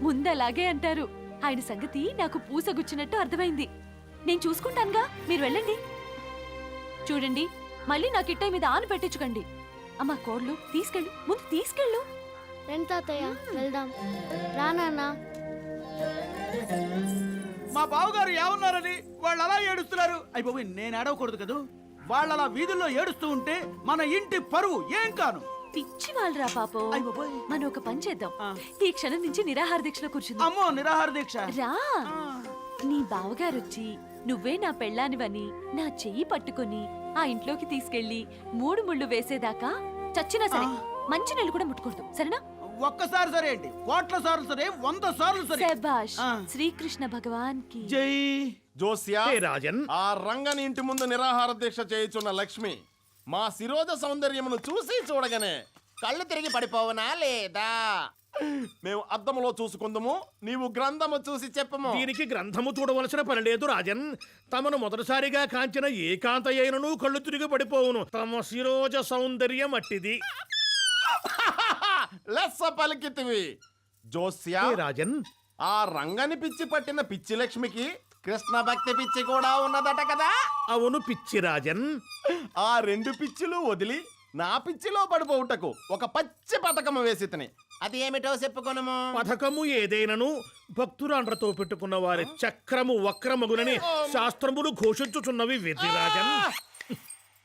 ముందలాగే అంటారు. ఆయన సంగతి నాకు పూసగుచ్చినట్టు అర్థమైంది. నేను చూసుకుంటానుగా, మీరు వెళ్ళండి. చూడండి, మళ్ళీ నా కిట్టయ్య మీద ఆను పెట్టించుకోండి. అమ్మా కోడ్లు, తీసుకెళ్ళు, ముందు తీసుకెళ్ళు. రండి తాతయ్య, వెళ్దాం. రా నాన్న. మా బావగారు ఏమన్నారని వాళ్ళు అలా ఏడుస్తున్నారు? అయిపోయి నేను ఏడవకూడదు కదా. వాళ్ళు అలా వీధుల్లో ఏడుస్తూ ఉంటే మన ఇంటి పరువు ఏం కాను. పిచ్చి వాళ్ళరా పాపం. మనం ఒక పని చేద్దాం. ఈ క్షణం నుంచి నిరాహార దీక్షలో కూర్చుందాం. అమ్మో, నిరాహార దీక్ష? రా. నీ బావగారు వచ్చి నువ్వే నా పెళ్ళానివని నా చెయ్యి పట్టుకొని ఆ ఇంట్లోకి తీసుకెళ్లి 3 ముళ్ళు వేసేదాకా చచ్చినా సరే మంచి నీళ్ళు కూడా ముట్టుకూడదు, సరేనా? ఒక్కసారి సరే ఏంటి, 1,000 సార్లు సరే, 100 సార్లు సరే. శభాష్. శ్రీకృష్ణ భగవాన్ కి జై. జోస్యా, రాజన్, ఆ రంగని ఇంటి ముందు నిరాహార దీక్ష చేయుచున్న లక్ష్మి మా శిరోజ సౌందర్యమును చూసి చూడగానే కళ్ళు తిరిగి పడిపోవనా లేదా? మేము అద్దములో చూసుకుందాము, నీవు గ్రంథము చూసి చెప్పము. దీనికి గ్రంథము చూడవలసిన పని లేదు రాజన్. తమను మొదటిసారిగా కాంచిన ఏకాంత అయినను కళ్ళు తిరిగి పడిపోవును. తమ శిరోజ సౌందర్యం అట్టిది. లెస్స పలికితివి జోస్యా. రాజన్, ఆ రంగని పిచ్చి పట్టిన పిచ్చి లక్ష్మికి కృష్ణ భక్తి పిచ్చి కూడా ఉన్నదట కదా? అవును పిచ్చి రాజన్. ఆ 2 పిచ్చిలు వదిలి నా పిచ్చిలో పడిపోవుటకు ఒక పచ్చి పథకము వేసితిని. అది ఏమిటో చెప్పుకొనుము. పథకము ఏదైనను భక్తురాండ్రతో పెట్టుకున్న వారి చక్రము వక్రమగునని శాస్త్రములు ఘోషించుచున్నవి విధిరాజన్.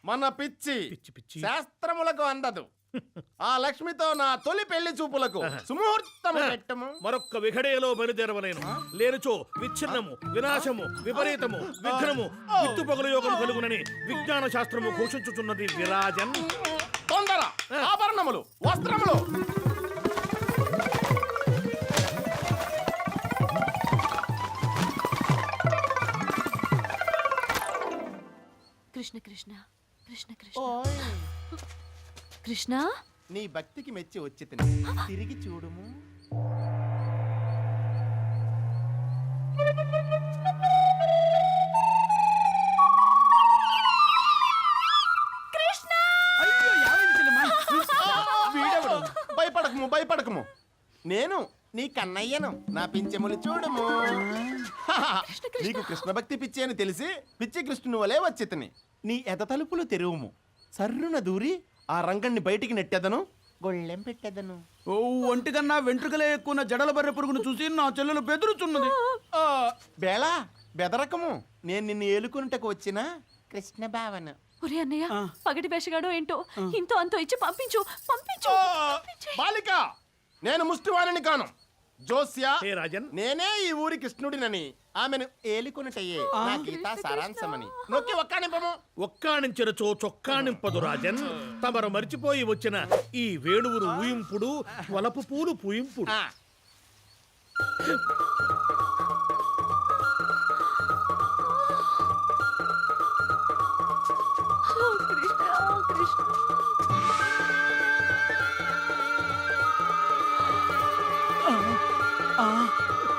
మన పిచ్చి శాస్త్రములకు అందదు. ఆ లక్ష్మితో నా తొలి పెళ్లి చూపులకు సుముహూర్తము పెట్టము. మరొక్క విఘడేలో బయలుదేరవలేను. లేనిచో విచ్ఛిన్నము, వినాశము, విపరీతము, విఘ్నము, విత్తుపగల యోగం కలుగునని విజ్ఞాన శాస్త్రము ఘోషించుచున్నది విరాజన్. తొందర, ఆభరణములు, వస్త్రములు. కృష్ణ కృష్ణ కృష్ణ కృష్ణ ఓయ్ కృష్ణ నీ భక్తికి మెచ్చి వచ్చి తిని తిరిగి చూడుము. వీడెవడు? భయపడకము నేను నీ కన్నయ్యను. నా పింఛములు చూడుము. నీకు కృష్ణ భక్తి పిచ్చి అని తెలిసి పిచ్చి కృష్ణుని వలే వచ్చేతని. నీ ఎద తలుపులు తెరువుము. సర్రున దూరి ఆ రంగణ్ణి బయటికి నెట్టెదను, గొళ్ళెం పెట్టెదను. ఓ ఒంటికన్నా వెంట్రుకలే ఎక్కువ జడల బర్రె పురుగును చూసి నా చెల్లెలు బెదురుచున్నది. బేళా బెదరకము. నేను నిన్ను ఏలుకున్నటకు వచ్చిన కృష్ణ భావన. ఒరే అన్నయ్య పగటి వేషగాడో ఏంటో ఇంతో అంతో ఇచ్చి పంపించు పంపించు. బాలిక, నేను ముష్టివాణిని కాను. జోస్యా హే రాజన్, నేనే ఈ ఊరి కృష్ణుడినని ఆమెను ఏలుకొనుటయ్యే నా గీతా సారాంశమని నొక్కి ఒక్కానింపము. ఒక్కాణించెరచో చొక్కాణింపదు రాజన్. తమరు మరిచిపోయి వచ్చిన ఈ వేణువురు ఊయింపుడు వలపు పూలు పూయింపుడు.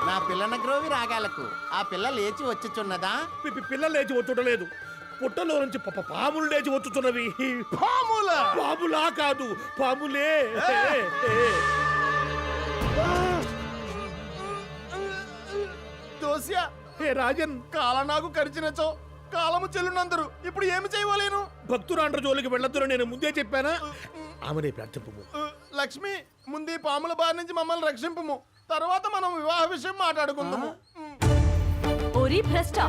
నా పిల్లన గ్రోవి రాగాలకు ఆ పిల్ల లేచి వచ్చుచున్నదా? పిల్ల లేచి వచ్చుటలేదు. పుట్టలో నుంచి పాములు లేచి వచ్చుతున్నవి. పాములా కాదు, పాములే. దోస్యా హే రాజన్, కాలనాగు కరిచినచో కాలము చెల్లునందరు. ఇప్పుడు ఏమి చేయలేను? భక్తురాండ్ర జోలికి వెళ్ళొద్దురని నేను ముందే చెప్పానా? ఆమెనే ప్రార్థింపు. లక్ష్మి, ముందు ఈ పాముల బారి నుంచి మమ్మల్ని రక్షింపుము. తర్వాత మనం వివాహ విషయం మాట్లాడుకుందాము. ఓరి భ్రష్ట,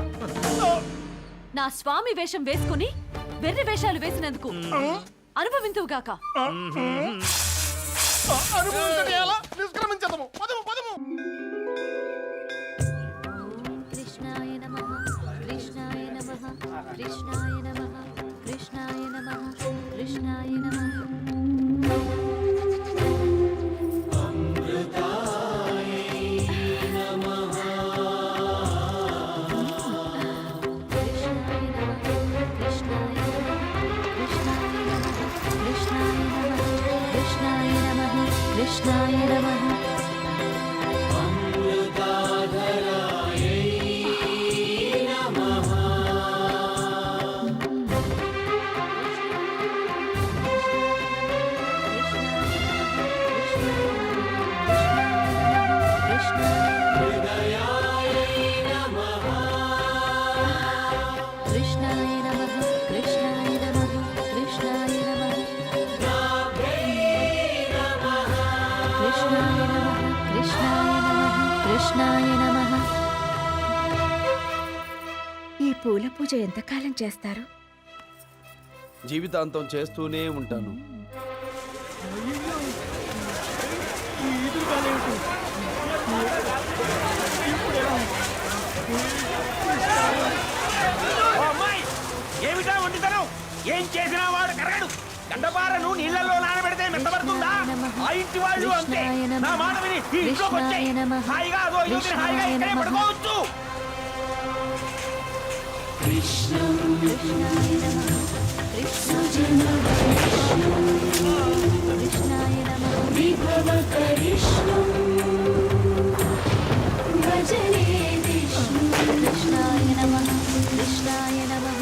నా స్వామి వేషం వేసుకుని వెర్రి వేషాలు వేసినందుకు అనుభవింతువుగాక. నిష్క్రమించదము. పదము పదము. కృష్ణాయ నమః కృష్ణాయ నమః కృష్ణాయ నమః కృష్ణాయ నమః కృష్ణాయ నమః. కృష్ణాయ నమః. ఈ పూల పూజ ఎంతకాలం చేస్తారు? జీవితాంతం చేస్తూనే ఉంటాను. ఏమిటా వండితనం? ఏం చేసినా వాడు కరగడు. గండపారను నీళ్లలో నానబెడితే మెత్తబడుతుందా? ఆ ఇంటి వాళ్ళు అంతే. నా మాట విని ఈ ఇంట్లోకి వచ్చేయ్. హాయిగా అదో ఇదో తిని హాయిగా ఇక్కడే పడుకోవచ్చు.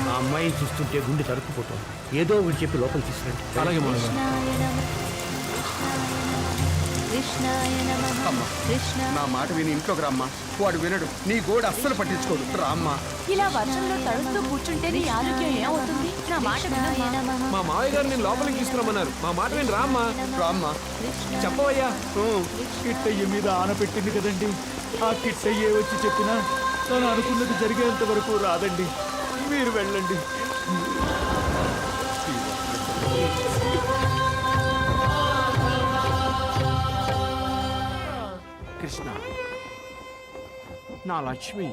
ఆ అమ్మాయిని చూస్తుంటే గుండె తరుక్కుపోతుంది. ఏదో ఒకటి చెప్పి లోపల తీసుకురండి. అలాగే నా మాట విని ఇంట్లోకి రామ్మా. వాడు వినడు, నీ గోడ అస్సలు పట్టించుకోడు. రామ్మా. ఇలా వర్షంలో తడుస్తూ కూర్చుంటే నీ ఆరోగ్యం ఏమవుతుంది? నా మాట వినమ్మా. మా మావయ్య గారు నేను లోపలికి తీసుకురమ్మన్నారు. మా మాట విని రామ్మా. రామ్మా. చెప్పవయ్యా. కిట్టయ్య మీద ఆన పెట్టింది కదండి. ఆ కిట్టయ్యే వచ్చి చెప్పినా తను అనుకున్నది జరిగేంత వరకు రాదండి. మీరు వెళ్ళండి. కృష్ణ, నా లక్ష్మి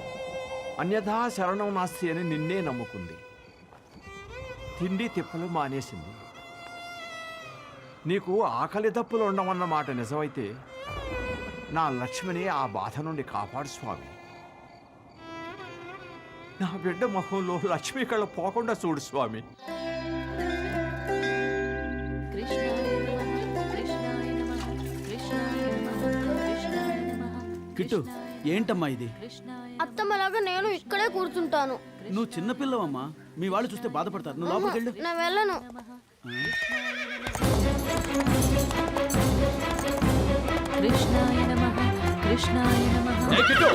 అన్యథా శరణం నాస్తి అని నిన్నే నమ్ముకుంది. తిండి తిప్పలు మానేసింది. నీకు ఆకలి దప్పులు ఉండమన్న మాట నిజమైతే నా లక్ష్మిని ఆ బాధ నుండి కాపాడు స్వామి. నా బిడ్డ మొహంలో లక్ష్మీ కళ పోకుండా చూడు స్వామి. కిట్టు ఏంటమ్మా ఇది? అత్తమ్మలాగా నేను ఇక్కడే కూర్చుంటాను. నువ్వు చిన్నపిల్లవమ్మా, మీ వాళ్ళు చూస్తే బాధపడతారు. నువ్వు లోపలికి వెళ్ళు. నేను వెళ్ళను. ఏయ్ కిట్టు!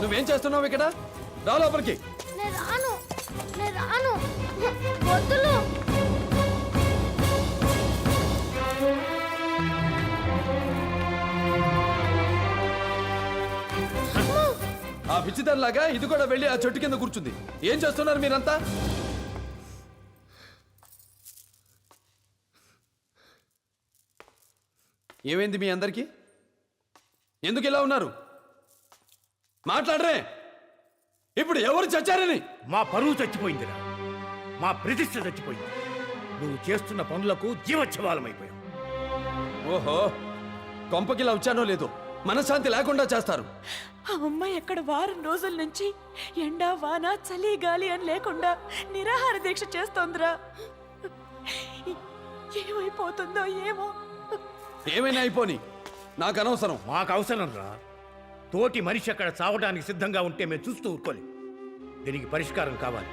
నువ్వేం చేస్తున్నావు ఇక్కడ? రా లోపలికి. నేను రాను. వద్దులు. ఆ పిచ్చితల్లాగా ఇది కూడా వెళ్ళి ఆ చెట్టు కింద కూర్చుంది. ఏం చేస్తున్నారు మీరంతా? ఏమైంది మీ అందరికీ? ఎందుకు ఇలా ఉన్నారు? మాట్లాడరే. ఇప్పుడు ఎవరు చచ్చారని? మా పరువు చచ్చిపోయిందిరా, మా ప్రతిష్ట చచ్చిపోయింది. నువ్వు చేస్తున్న పనులకు జీవోత్సవాలమైపోయావు. ఓహో, కొంపకిలా వచ్చానో లేదో మనశ్శాంతి లేకుండా చేస్తారు. ఆ అమ్మాయి అక్కడ వారం రోజుల నుంచి ఎండా వాన చలి గాలి అని లేకుండా నిరాహార దీక్ష చేస్తోందిరా. ఏమైపోతుందో ఏమో. ఏమైనా అయిపోని, నాకు అనవసరం. మాకు అవసరం రా. తోటి మనిషి అక్కడ చావడానికి సిద్ధంగా ఉంటే మేము చూస్తూ ఊరుకోలేం. దీనికి పరిష్కారం కావాలి.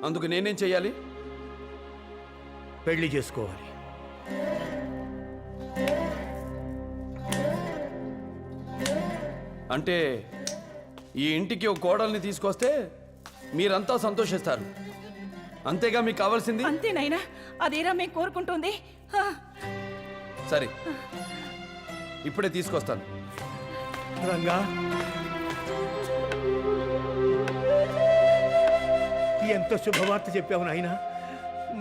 అందుకు నేనేం చెయ్యాలి? పెళ్లి చేసుకోవాలి. అంటే ఈ ఇంటికి ఒక కోడల్ని తీసుకొస్తే మీరంతా సంతోషిస్తారు, అంతేగా మీకు కావాల్సింది? అంతేనైనా అదేరా మేము కోరుకుంటుంది. సరే, ఇప్పుడే తీసుకొస్తాను. రంగా, ఎంత శుభవార్త చెప్పావు నాయనా.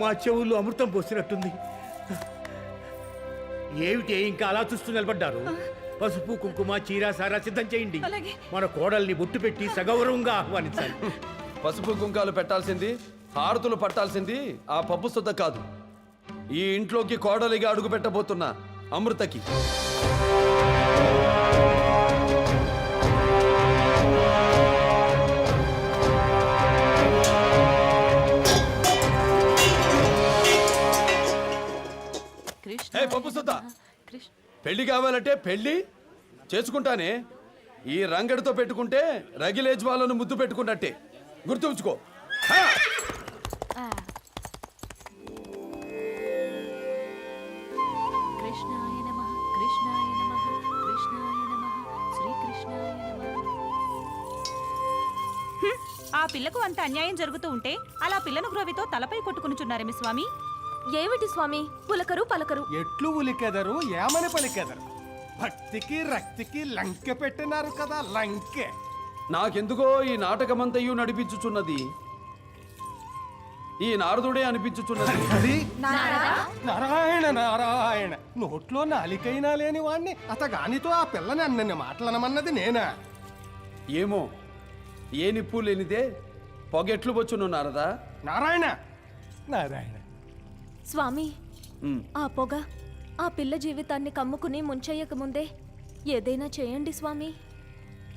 మా చెవుల్లో అమృతం పోసినట్టుంది. ఏమిటి ఇంకా అలా చూస్తూ నిలబడ్డారు? పసుపు కుంకుమ చీర సారా సిద్ధం చేయండి. మన కోడల్ని బొట్టు పెట్టి సగౌరవంగా ఆహ్వానించాలి. పసుపు కుంకాలు పెట్టాల్సింది, హారతులు పట్టాల్సింది ఆ పప్పు సుద్ద కాదు, ఈ ఇంట్లోకి కోడలిగా అడుగు పెట్టబోతున్న అమృతకి. హే పప్పు సుద్ద, పెళ్లి కావాలంటే పెళ్లి చేసుకుంటానే. ఈ రంగడితో పెట్టుకుంటే రగిలేజ్ వాళ్ళను ముద్దు పెట్టుకున్నట్టే, గుర్తుంచుకో. ఆ పిల్లకు అంత అన్యాయం జరుగుతూ ఉంటే అలా పిల్లను గ్రోవితో తలపై కొట్టుకునిచున్నారేమి స్వామి? ఏమిటి స్వామి పులకరు పలకరు? ఎట్లు ఉలికెదరు ఏమని పలికెదరు? భక్తికి రక్తికి లంకె పెట్టినారు కదా, లంకె. నాకెందుకో ఈ నాటకమంతయు నడిపించుచున్నది ఈ నారదుడే అనిపించుచున్నది. నారాయణ నారాయణ, నోట్లో నాలికైనా లేని వాణ్ణి అతగానితో ఆ పిల్లని అన్నన్ని మాటలనమన్నది నేనా? ఏమో, ఏ నిప్పు లేనిదే పొగెట్లు వచ్చును నారదా. నారాయణ నారాయణ. స్వామి, ఆ పొగ ఆ పిల్ల జీవితాన్ని కమ్ముకుని ముంచెయ్యక ముందే ఏదైనా చేయండి స్వామి.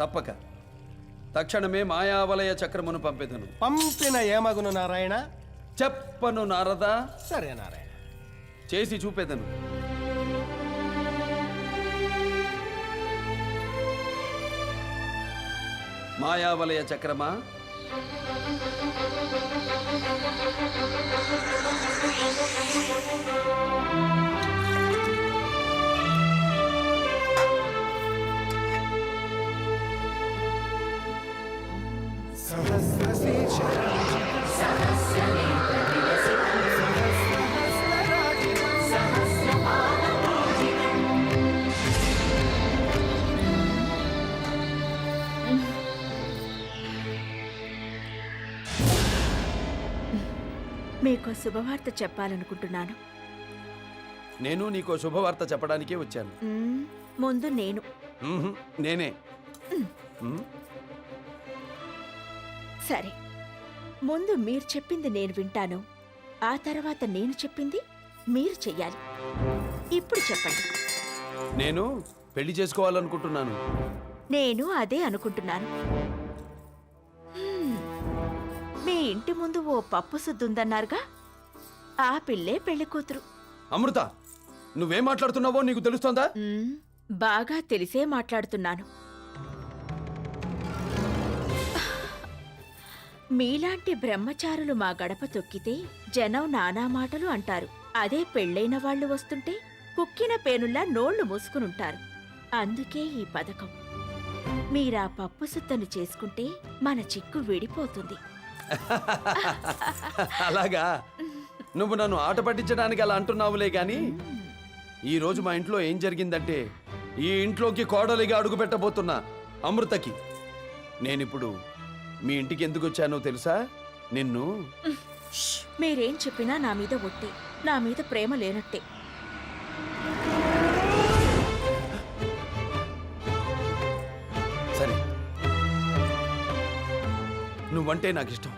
తప్పక తక్షణమే మాయావలయ చక్రమును పంపెదను. పంపిన ఏమగును నారాయణ? చెప్పను నారదా. సరే నారాయణ, చేసి చూపెదను. మాయావలయ చక్రమా, మీకు శుభవార్త చెప్పాలనుకుంటున్నాను. నేను నీకో శుభవార్త చెప్పడానికే వచ్చాను. ముందు నేను. నేనే. సరే, ముందు మీరు చెప్పింది నేను వింటాను, ఆ తర్వాత నేను చెప్పింది మీరు చెయ్యాలి. ఇప్పుడు చెప్పండి. నేను పెళ్లి చేసుకోవాలనుకుంటున్నాను. నేను అదే అనుకుంటున్నాను. మీ ఇంటి ముందు ఓ పప్పు సుద్దుందన్నారుగా, ఆ పిల్లే పెళ్లి కూతురు. అమృత, నువ్వేం మాట్లాడుతున్నావో నీకు తెలుస్తోందా? బాగా తెలిసే మాట్లాడుతున్నాను. మీలాంటి బ్రహ్మచారులు మా గడప తొక్కితే జనం నానా మాటలు అంటారు. అదే పెళ్ళైన వాళ్ళు వస్తుంటే కుక్కిన పేనుల్లా నోళ్లు మూసుకునుంటారు. అందుకే ఈ పథకం. మీరా పప్పు సుత్తను చేసుకుంటే మన చిక్కు విడిపోతుంది. అలాగా? నువ్వు నన్ను ఆట పట్టించడానికి అలా అంటున్నావులే గాని ఈ రోజు మా ఇంట్లో ఏం జరిగిందంటే, ఈ ఇంట్లోకి కోడలిగా అడుగు పెట్టబోతున్నా అమృతకి నేనిప్పుడు మీ ఇంటికి ఎందుకు వచ్చానో తెలుసా? నిన్ను మీరేం చెప్పినా నా మీద ఒట్టే, నా మీద ప్రేమ లేనట్టే. సరే, నువ్వంటే నాకు ఇష్టం.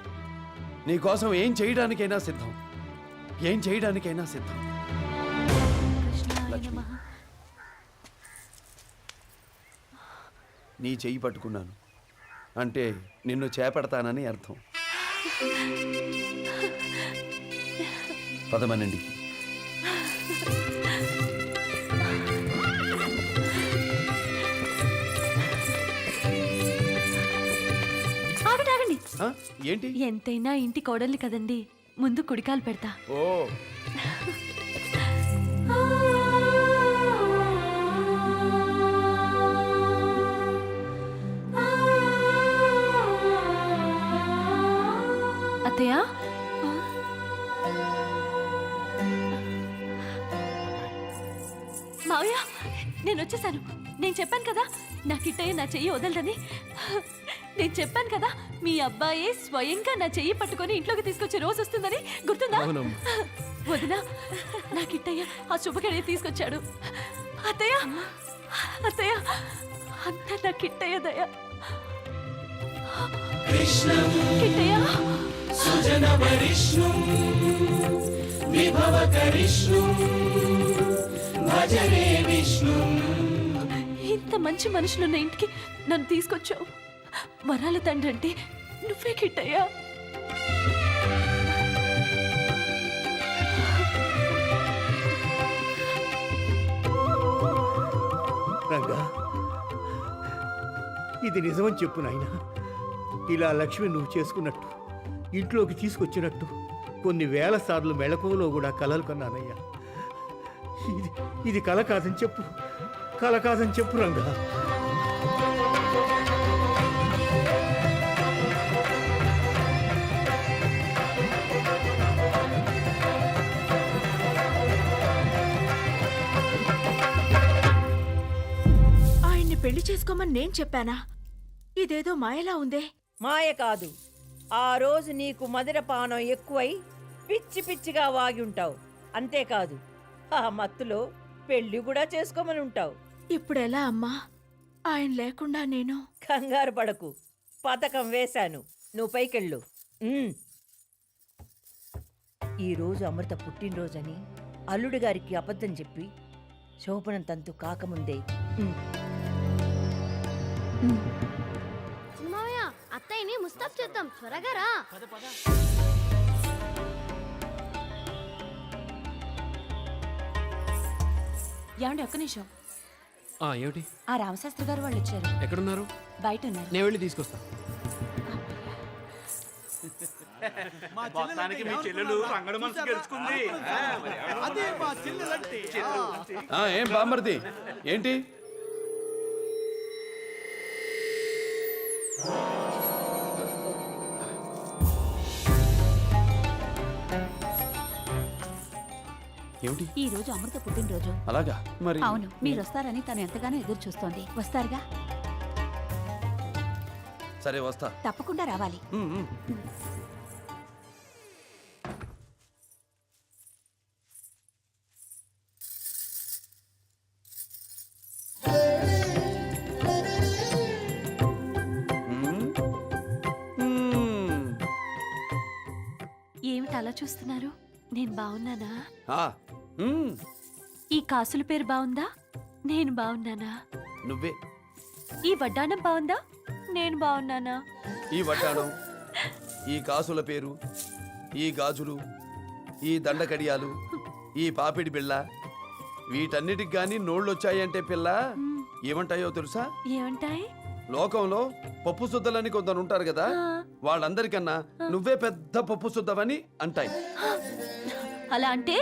నీకోసం ఏం చేయడానికైనా సిద్ధం, ఏం చేయడానికైనా సిద్ధం. లక్ష్మి, నీ చెయ్యి పట్టుకున్నాను అంటే నిన్ను చేపడతానని అర్థం. పదమనండి. ఆగండి. ఏంటి? ఎంతైనా ఇంటి కోడల్ని కదండి, ముందు కుడికాలు పెడతా. ఓ, అత్తయ్య, మావయ్య, నేను వచ్చేసాను. నేను చెప్పాను కదా నా కిట్టయ్య నా చెయ్యి వదలదని. నేను చెప్పాను కదా మీ అబ్బాయి స్వయంగా నా చెయ్యి పట్టుకొని ఇంట్లోకి తీసుకొచ్చే రోజు వస్తుందని. గుర్తుందా? వదినా, నా కిట్టయ్య ఆ శుభకడియ తీసుకొచ్చాడు. అత్తయ్య, అత్తయ్య, అంతా నా కిట్టయ్య దయ. కిట్టయ్య, సుజనవరిష్ణుం విభవకరిష్ణుం భజరే విష్ణుం. ఇంత మంచి మనుషులున్న ఇంటికి నన్ను తీసుకొచ్చావు. వరాల తండ్రి అంటే నువ్వే కిట్టయ్యా. రంగా, ఇది నిజమని చెప్పు నాయనా. ఇలా లక్ష్మి నువ్వు చేసుకున్నట్టు, ఇంట్లోకి తీసుకొచ్చినట్టు కొన్ని వేల సార్లు మెళకువలో కూడా కలలు కన్నానయ్యా. ఇది కల కాదని చెప్పు, కల కాదని చెప్పు రంగా. ఆయన్ని పెళ్లి చేసుకోమని నేను చెప్పానా? ఇదేదో మాయలా ఉందే. మాయ కాదు, ఆ రోజు నీకు మదిరపానం ఎక్కువై పిచ్చి పిచ్చిగా వాగి ఉంటావు. అంతేకాదు, ఆ మత్తులో పెళ్లి కూడా చేసుకోమని ఉంటావు. ఇప్పుడెలా అమ్మా? ఆయన లేకుండా నేను. కంగారు పడకు, పథకం వేశాను. నువ్వు పైకెళ్ళు. ఈరోజు అమృత పుట్టినరోజని అల్లుడి గారికి అబద్ధం చెప్పి శోభనం తంతు కాకముందే మావయ్య, అత్తయ్యని ముస్తాబ్ చేద్దాం, త్వరగా రా. ఏమండి, ఒక్క నిమిషం. ఏమిటి? ఆ రామశాస్త్రి గారు వాళ్ళు వచ్చారు. ఎక్కడున్నారు? బయట ఉన్నారు. నేను వెళ్ళి తీసుకొస్తా. మొత్తానికి మీ చెల్లెలు రంగడు మనసు గెలుచుకుంది. అదే మా చెల్లెలంటే. ఏం బామ్మర్ది, ఏంటి? ఏమిటి? ఈ రోజు అమృత పుట్టినరోజు. అలాగా? మరి అవును, మీరు వస్తారని తను ఎంతగానో ఎదురు చూస్తోంది. వస్తారుగా? సరే, వస్తా. తప్పకుండా రావాలి. ఏమిటి అలా చూస్తున్నారు? నేను బాగున్నానా? ఆ, ఈ కాసుల పేరు బాగుందా? నేను బాగున్నానా? నువ్వే ఈ వడ్డానం బాగుందా నేను బాగున్నానా? ఈ వడ్డాణం, ఈ కాసుల పేరు, ఈ గాజులు, ఈ దండకడియాలు, ఈ పాపిడి బిళ్ళ, వీటన్నిటికి గాని నోళ్ళొచ్చాయంటే పిల్ల ఏమంటాయో తెలుసా? ఏమంటాయి? లోకంలో పప్పు శుద్ధలని కొందరు ఉంటారు కదా, వాళ్ళందరికన్నా నువ్వే పెద్ద పప్పు శుద్ధవని అంటాయి. అలా అంటే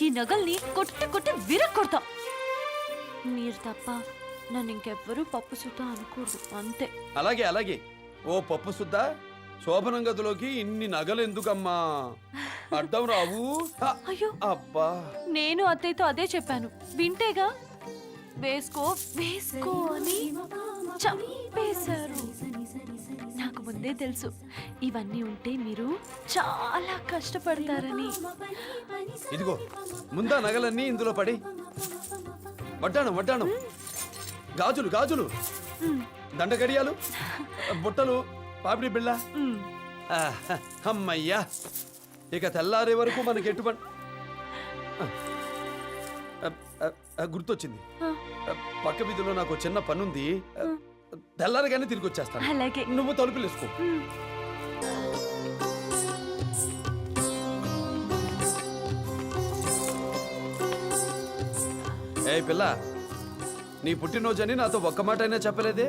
ఈ నగల్ని కొట్టి కొట్టి విరక్కొడతా. మీరు తప్ప నన్ను ఇంకెవ్వరూ పప్పు సుద్ద అనకూడదు అంతే. అలాగే అలాగే. ఓ పప్పు శుద్ధ, శోభనం గదిలోకి ఇన్ని నగలు ఎందుకమ్మా? అడ్డం రావు. అయ్యో అబ్బా, నేను అత్తయ్యతో అదే చెప్పాను, వింటేగా. వేసుకో వేసుకో అని చంపేశారు. నాకు ముందే తెలుసు ఇవన్నీ ఉంటే మీరు చాలా కష్టపడతారని. ఇదిగో ముందా నగలన్నీ ఇందులో పడి. వడ్డాణం వడ్డాణం, గాజులు గాజులు, దండగడియాలు, బుట్టలు, పాపిడి బిళ్ళ. అమ్మయ్యా, ఇక తెల్లారే వరకు మనకి ఎటువంటి గుర్తొచ్చింది. పక్క వీధిలో నాకు చిన్న పనుంది, తెల్లారగానే తిరిగి వచ్చేస్తాను. అలాగే. నువ్వు తలుపులు వేసుకో. ఏ పిల్ల, నీ పుట్టినరోజని నాతో ఒక్క మాట అయినా చెప్పలేదే?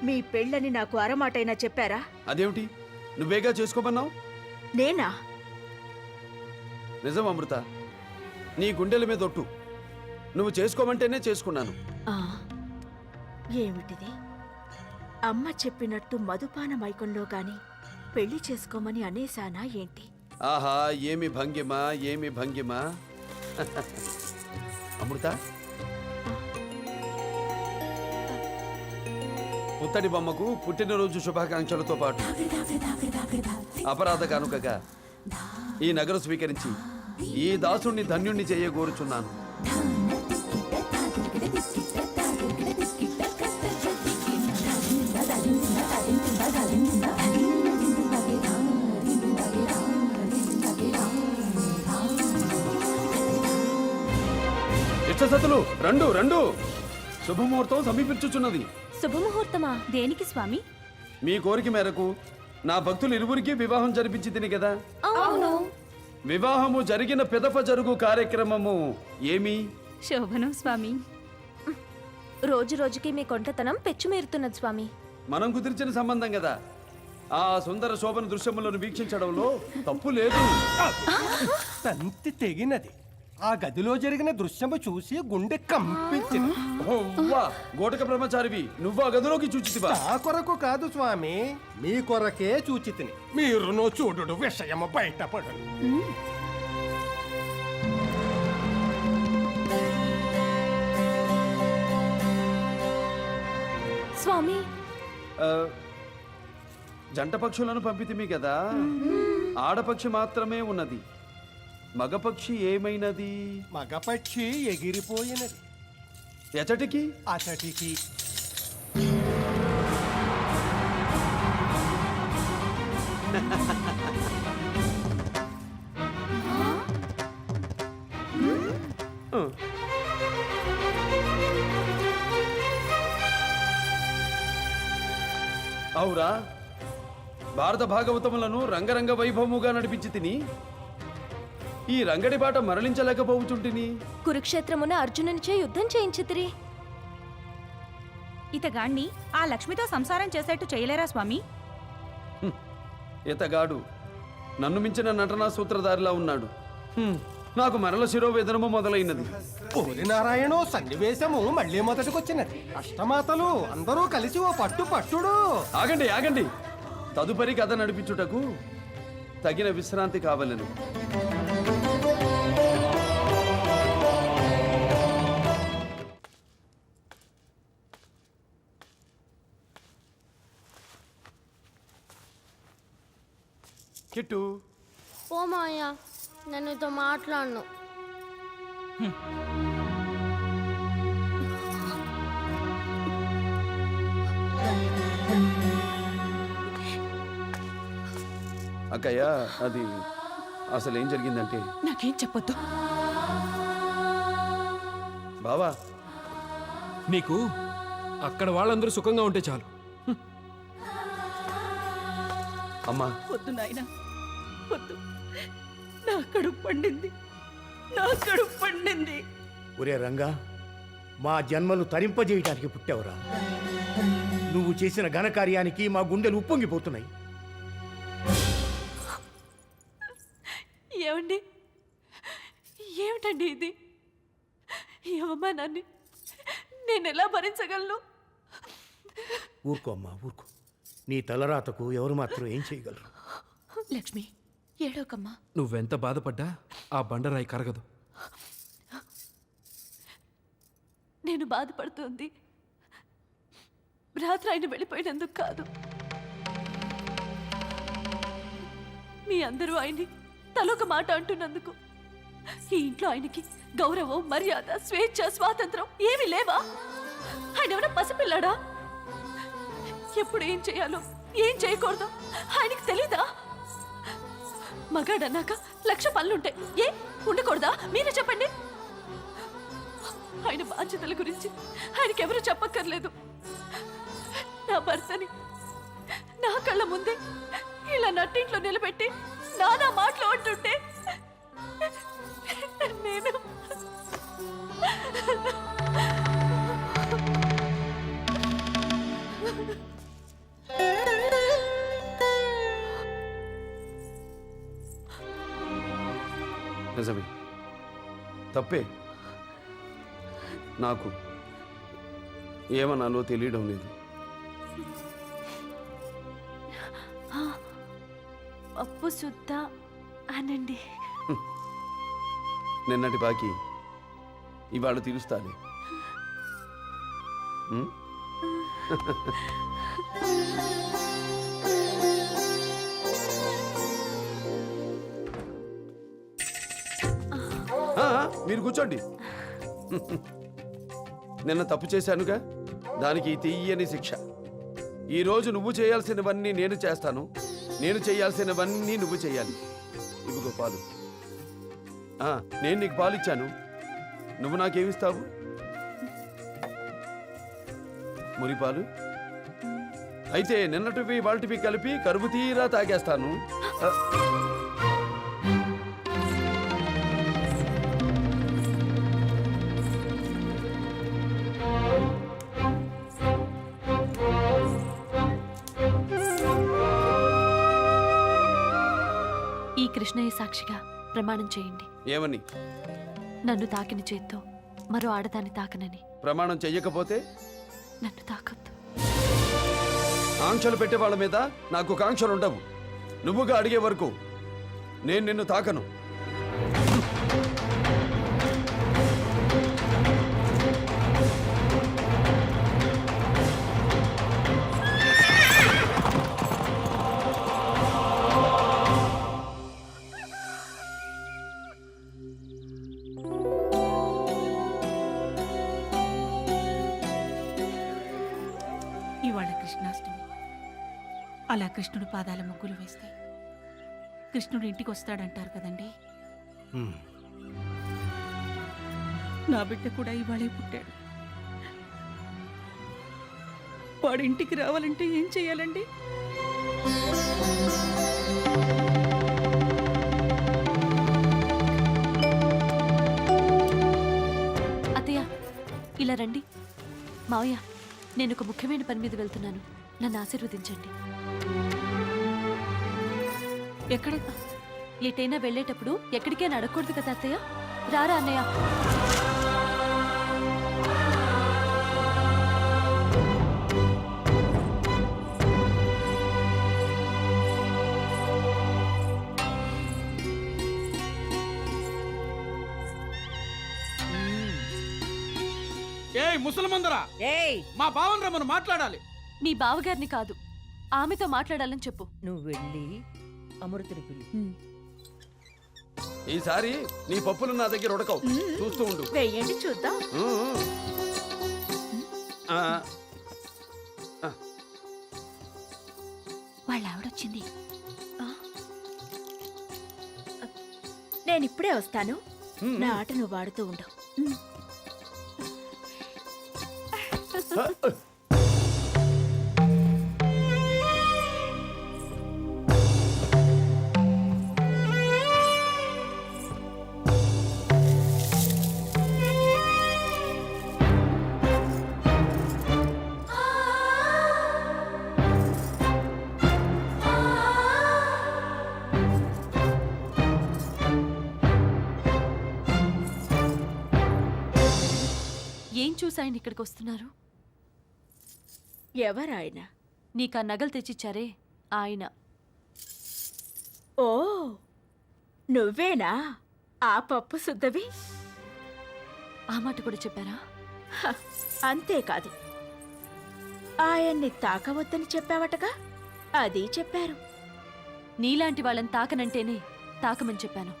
మీ పెళ్ళని నాకు అరమాటైనా చెప్పారా? అదేమిటి, నువ్వేగా చేసుకోమన్నావు? నేనా? నిజం అమృత, నీ గుండెల మీద ఒట్టు. నువ్వు చేసుకోమంటేనే చేసుకున్నాను. ఏమిటిది? అమ్మ చెప్పినట్టు మధుపాన మైకంలో గాని పెళ్లి చేసుకోమని అనేసానా ఏంటి? ఆహా, ఏమి భంగిమ, ఏమి భంగిమ. అమృత, పుత్తడి బొమ్మకు పుట్టినరోజు శుభాకాంక్షలతో పాటు అపరాధ కానుకగా ఈ నగరు స్వీకరించి ఈ దాసుణ్ణి ధన్యుణ్ణి చేయగోరుచున్నాను. ఇష్టసతులు రండు రండు, శుభముహూర్తం సమీపించుచున్నది. శుభముహూర్తమా? దేనికి స్వామి? మీ కోరిక మేరకు నా భక్తులు ఇరువురికి వివాహం జరిపించి తిని కదా. అవును. వివాహము జరిగిన పిదప జరుగు కార్యక్రమము ఏమి? శోభనం స్వామి. రోజు రోజుకి మీ కొంటతనం పెచ్చుమీరుతున్నది స్వామి. మనం కుదిర్చిన సంబంధం కదా, ఆ సుందర శోభన దృశ్యములను వీక్షించడంలో తప్పు లేదు. తంతి తెగినది. ఆ గదిలో జరిగిన దృశ్యము చూసి గుండె కంపించింది. గోటక బ్రహ్మచారివి, నువ్వు ఆ గదిలోకి చూచితివా? నా కొరకు కాదు స్వామి, మీ కొరకే చూచితిని. మీరును చూడు, విషయము బయటపడు. స్వామి, జంట పక్షులను పంపితిమి కదా, ఆడపక్షి మాత్రమే ఉన్నది. మగపక్షి ఏమైనది? మగపక్షి ఎగిరిపోయినది. ఎచటికి? అచటికి. అవురా, భారత భాగవతములను రంగరంగ వైభవముగా నడిపించి తిని ఈ రంగడి బాట మరలించలేకపోతుంటిని. కురుక్షేత్రమున అర్జునునిచే యుద్ధం చేయించితిరి. ఇతగాణ్ణి ఆ లక్ష్మితో సంసారం చేసేట్టు చేయలేరా స్వామి? ఇతగాడు నన్ను మించిన నటనా సూత్రధారిలా ఉన్నాడు. నాకు మరల శిరోవేదనము మొదలైనది. ఓరి నారాయణో, సన్నివేశము మళ్ళీ మొదటికొచ్చినది. అష్టమాతలు అందరూ కలిసి ఓ పట్టు పట్టుడు. ఆగండి ఆగండి, తదుపరి కథ నడిపించుటకు తగిన విశ్రాంతి కావలను. కిట్టు, ఓ మాయా, నేను నీతో మాట్లాడను. అక్కయ్య, అది అసలు ఏం జరిగిందంటే, నాకేం చెప్పొద్దు. బావా నీకు అక్కడ వాళ్ళందరూ సుఖంగా ఉంటే చాలు. అమ్మా వద్దు నాయనా వద్దు. నా కడుపు పండింది, నా కడుపు పండింది. ఒరే రంగా, మా జన్మలు తరింపజేయటానికి పుట్టావురా. నువ్వు చేసిన ఘనకార్యానికి మా గుండెలు ఉప్పొంగిపోతున్నాయి. ఏమండి, ఏమిటండి ఇది? ఈ అవమానాన్ని నేను ఎలా భరించగలను? ఊరుకో అమ్మా, ఊరుకో. నీ తలరాతకు ఎవరు మాత్రం ఏం చేయగలరు? లక్ష్మి, ఏడోకమ్మా. నువ్వెంత బాధపడ్డా ఆ బండరాయి కరగదు. నేను బాధపడుతుంది రాత్రి ఆయన వెళ్ళిపోయినందుకు కాదు. మీ అందరూ ఆయన్ని తలొక మాట అంటున్నందుకు. ఈ ఇంట్లో ఆయనకి గౌరవం, మర్యాద, స్వేచ్ఛ, స్వాతంత్రం ఏమీ లేవా? ఆయన ఎవరైనా పసిపిల్లాడా? ఎప్పుడు ఏం చేయాలో ఏం చేయకూడదో ఆయనకి తెలీదా? మగాడన్నాక 1,00,000 పనులుంటాయి. ఏ ఉండకూడదా? మీరే చెప్పండి. ఆయన బాధ్యతల గురించి ఆయనకెవరూ చెప్పక్కర్లేదు. నా భర్తని నా కళ్ళ ముందే ఇలా నట్టింట్లో నిలబెట్టి నానా మాటలు అంటుంటే నేను నిజమే, తప్పే. నాకు ఏమనాలో తెలియడం లేదు. అప్పు శుద్ధ అనండి. నిన్నటి బాకీ ఇవాళ తీరుస్తాలే. మీరు కూర్చోండి. నిన్న తప్పు చేశానుగా, దానికి తీయని శిక్ష. ఈరోజు నువ్వు చేయాల్సినవన్నీ నేను చేస్తాను, నేను చేయాల్సినవన్నీ నువ్వు చేయాలి. ఇదిగో పాలు. నేను నీకు పాలు ఇచ్చాను, నువ్వు నాకేమిస్తావు? మురిపాలు. అయితే నిన్నటివి వాళ్ళటివి కలిపి కరువు తీరా తాగేస్తాను. ఈ కృష్ణయ్య సాక్షిగా ప్రమాణం చేయండి. ఏమని? నన్ను తాకిన చేత్తో మరో ఆడదాన్ని తాకనని. ప్రమాణం చెయ్యకపోతే? నన్ను తాకద్దు. ఆంక్షలు పెట్టే వాళ్ళ మీద నాకు కాంక్షలు ఉండవు. నువ్వుగా అడిగే వరకు నేను నిన్ను తాకను. ఇవాళ కృష్ణాష్టమి. అలా కృష్ణుడు పాదాల ముగ్గులు వేస్తే కృష్ణుడు ఇంటికి వస్తాడంటారు కదండి. నా బిడ్డ కూడా ఇవాళే పుట్టాడు. వాడు ఇంటికి రావాలంటే ఏం చేయాలండి? అత్తయ్య, ఇలా రండి. మావయ్య, నేను ఒక ముఖ్యమైన పని మీద వెళ్తున్నాను, నన్ను ఆశీర్వదించండి. ఎక్కడ? ఎటైనా వెళ్ళేటప్పుడు ఎక్కడికైనా అడగకూడదు కదా అత్తయ్య. రారా అన్నయ్య. ఏయ్ ముసలమందరా, మా బావన్ రమ్మను మాట్లాడాలి. మీ బావగారిని కాదు, ఆమెతో మాట్లాడాలని చెప్పు. నువ్వు వెళ్ళి అమృతుని పిలు. ఈసారి నీ పప్పులు నా దగ్గర ఉడకవు, చూస్తూ ఉండు. వెయ్యండి చూద్దాం. వాళ్ళ ఆవిడొచ్చింది. నేను ఇప్పుడే వస్తాను. నా ఆట నువ్వు వాడుతూ ఉండవు. ఏం చూసి ఆయన ఇక్కడికి వస్తున్నారు? ఎవరాయన? నీకు ఆ నగలు తెచ్చిచ్చారే ఆయన. ఓ, నువ్వేనా ఆ పప్పు శుద్ధవి? ఆ మాట కూడా చెప్పారా? అంతేకాదు, ఆయన్ని తాకవద్దని చెప్పావటగా, అది చెప్పారు. నీలాంటి వాళ్ళని తాకనంటేనే తాకమని చెప్పాను,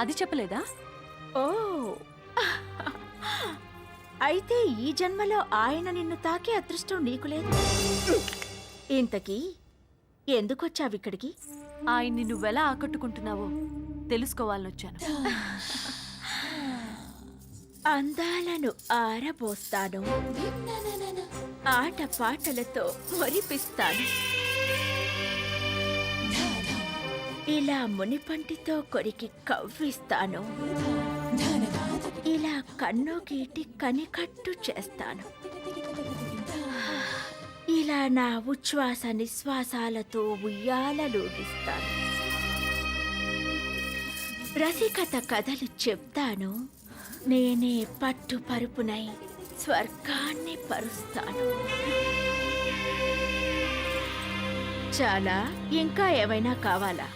అది చెప్పలేదా? ఓ, అయితే ఈ జన్మలో ఆయన నిన్ను తాకే అదృష్టం నీకు లేదు. ఇంతకీ ఎందుకొచ్చావిక్కడికి? ఆయన్ని నువ్వెలా ఆకట్టుకుంటున్నావో తెలుసుకోవాలనొచ్చాను. అందాలను ఆరబోస్తాను, ఆట పాటలతో మురిపిస్తాను, ఇలా మునిపంటితో కొరికి కవ్విస్తాను, ఇలా కన్ను గీటి కనికట్టు చేస్తాను, ఇలా నా ఉచ్ఛ్వాస నిశ్వాసాలతో ఉయ్యాలలూగిస్తాను, రసికత కథలు చెప్తాను, నేనే పట్టు పరుపునై స్వర్గాన్ని పరుస్తాను. చాలా? ఇంకా ఏమైనా కావాలా?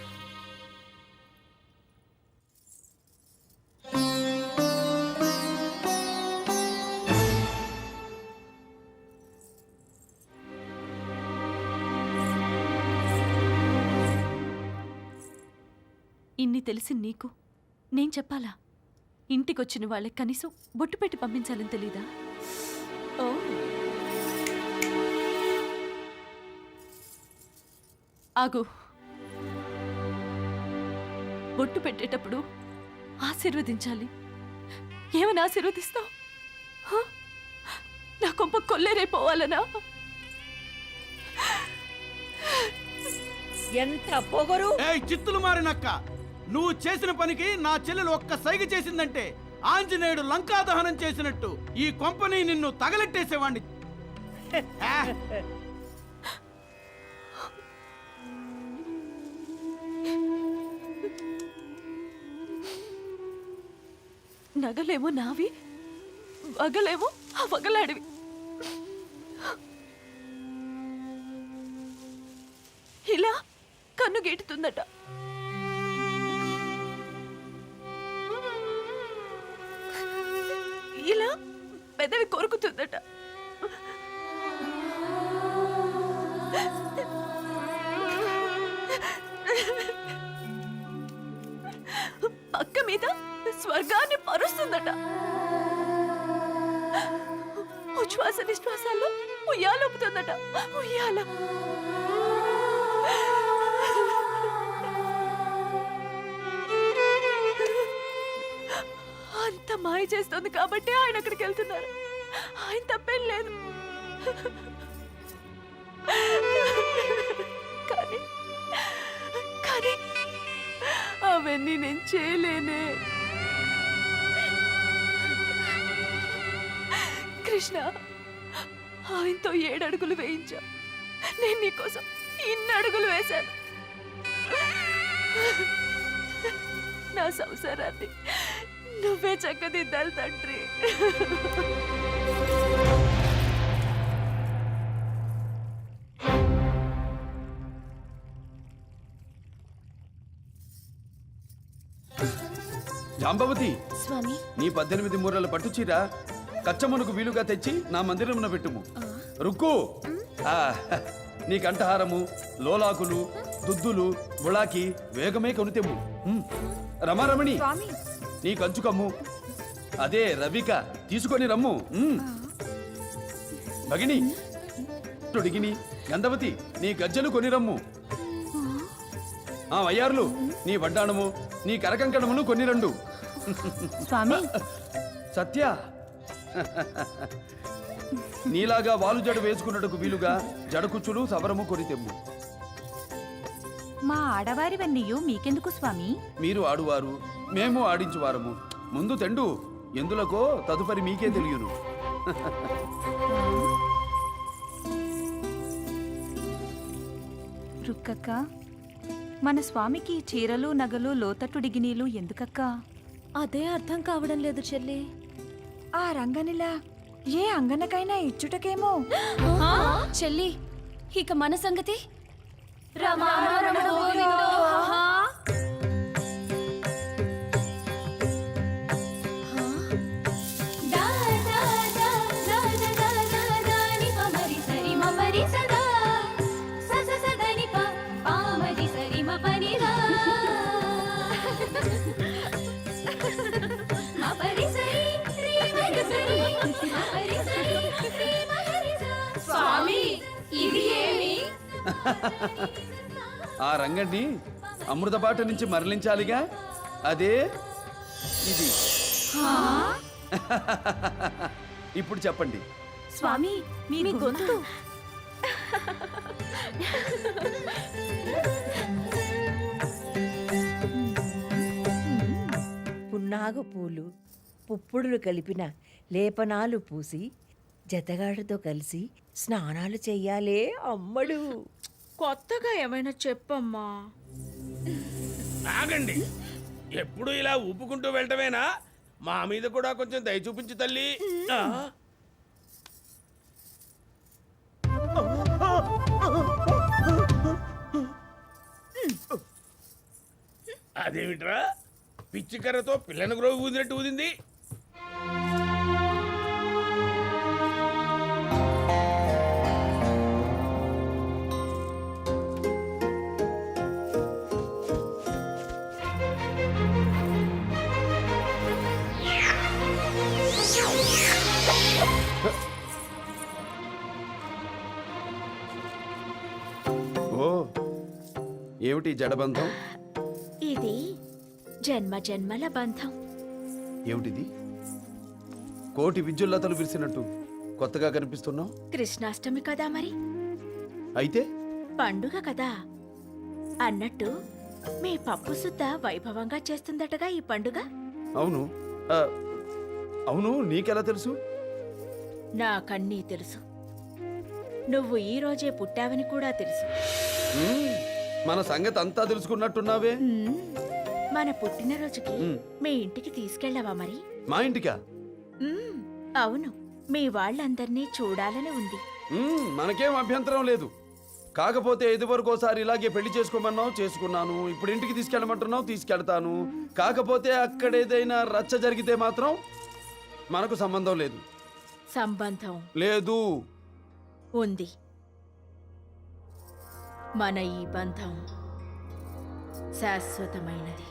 ఇన్ని తెలిసి నీకు నేను చెప్పాలా? ఇంటికొచ్చిన వాళ్ళకి కనీసం బొట్టు పెట్టి పంపించాలని తెలీదా? ఓ, ఆగు. బొట్టు పెట్టేటప్పుడు ఆశీర్వదించాలి. ఏమని ఆశీర్వదిస్తావు? నా కొంప కొల్లేరైపోవాలనా? ఎంత పొగరు! చిత్తులు మారినక్క, నువ్వు చేసిన పనికి నా చెల్లెలు ఒక్క సైగ చేసిందంటే ఆంజనేయుడు లంకా దహనం చేసినట్టు ఈ కొంపని నిన్ను తగలెట్టేసేవాణ్ణి. నగలేమో నావి, వగలేమో ఆ వగలాడివి. ఇలా కన్ను గీటుతుందట. ఇలా పెదవి కొరుకుతుందట. పక్క మీద స్వర్గాన్ని పరుస్తుందట. ఉచ్ఛ్వాస నిశ్వాసాల్లో ఉయ్యాలొప్పుతుందట. ఉయ్యాల. అంత మాయ చేస్తుంది కాబట్టి ఆయన అక్కడికి వెళ్తున్నారు. ఆయన తప్పేం లేదు. కానీ కానీ అవన్నీ నేను చేయలేనే. కృష్ణ, ఆయనతో 7 అడుగులు వేయించా. నేను నీకోసం 2 అడుగులు వేశాను. నా సంసారాన్ని నువ్వే చక్కదిద్దాలి తండ్రి. జాంబవతి, స్వామి, నీ 18 మూరల పట్టుచీర కచ్చమునకు వీలుగా తెచ్చి నా మందిరమున పెట్టుము. రుక్కు, నీ కంఠహారము, లోలాకులు, దుద్దులు, బుళాకి వేగమే కొనుతెమ్ము. రమారమణి, నీ కంచుకమ్ము. అదే రవిక తీసుకొని రమ్ము. భగిని, తొడిగిని, గంధవతి, నీ గజ్జలు కొని రమ్ము. వయ్యారులు, నీ వడ్డాణము, నీ కరకంకణమును కొని రండు. స్వామి, సత్య, నీలాగా వాలు జడ వేసుకున్నట్టుకు వీలుగా జడకుచ్చులు సవరము కొని తెమ్ము. మా ఆడవారివన్నీయు మీకెందుకు స్వామి? మీరు ఆడువారు, మేము ఆడించువారము. ముందు తెండు, ఎందులకో తదుపరి మీకే తెలియను. రుక్కక్క, మన స్వామికి చీరలు నగలు లోతట్టు డిగినీలు ఎందుకక్క? అదే అర్థం కావడం లేదు చెల్లి. ఆ రంగనిలా ఏ అంగనకైనా ఇచ్చుటకేమో. చెల్లి, ఇక మన సంగతి స్వామి ఇది ఏమి? ఆ రంగన్ని అమృతపాట నుంచి మరలించాలిగా, అదే ఇది. ఇప్పుడు చెప్పండి స్వామి, మీ గొంతు. పున్నాగ పూలు పుప్పుడులు కలిపిన లేపనాలు పూసి జతగాడితో కలిసి స్నానాలు చెయ్యాలే అమ్మడు. కొత్తగా ఏమైనా చెప్పమ్మా. ఆగండి, ఎప్పుడు ఇలా ఊపుకుంటూ వెళ్ళటమేనా? మా మీద కూడా కొంచెం దయ చూపించు తల్లి. అదేమిట్రా, పిచ్చికర్రతో పిల్లను గ్రోవి ఊదినట్టు ఊదింది. ఓ, ఏమిటి జడబంధం? ఇది జన్మ జన్మల బంధం. ఏమిటిది? కోటి విద్యుల్లతలు విరిసినట్టు కొత్తగా కనిపిస్తున్నావు. కృష్ణాష్టమి కదా మరి, అయితే పండుగ కదా అన్నట్టు మీ పప్పు సుద్ద వైభవంగా చేస్తుందటగా ఈ పండుగ. అవును. ఆ, అవును, నీకెలా తెలుసు? నాకన్నీ తెలుసు. నువ్వు ఈ రోజే పుట్టావని కూడా తెలుసు. మన సంగతి అంతా తెలుసుకున్నట్టున్నావే. మన పుట్టినరోజుకి మీ ఇంటికి తీసుకెళ్ళావా మరి? మా ఇంటికా? అవును, మీ వాళ్ళందర్నీ చూడాలని ఉంది. మనకేం అభ్యంతరం లేదు. కాకపోతే ఇదివరకు ఒకసారి ఇలాగే పెళ్లి చేసుకోమన్నావు, చేసుకున్నాను. ఇప్పుడు ఇంటికి తీసుకెళ్ళమంటున్నావు, తీసుకెళ్తాను. కాకపోతే అక్కడ ఏదైనా రచ్చ జరిగితే మాత్రం మనకు సంబంధం లేదు. సంబంధం లేదు. ఉంది. మన ఈ బంధం శాశ్వతమైనది.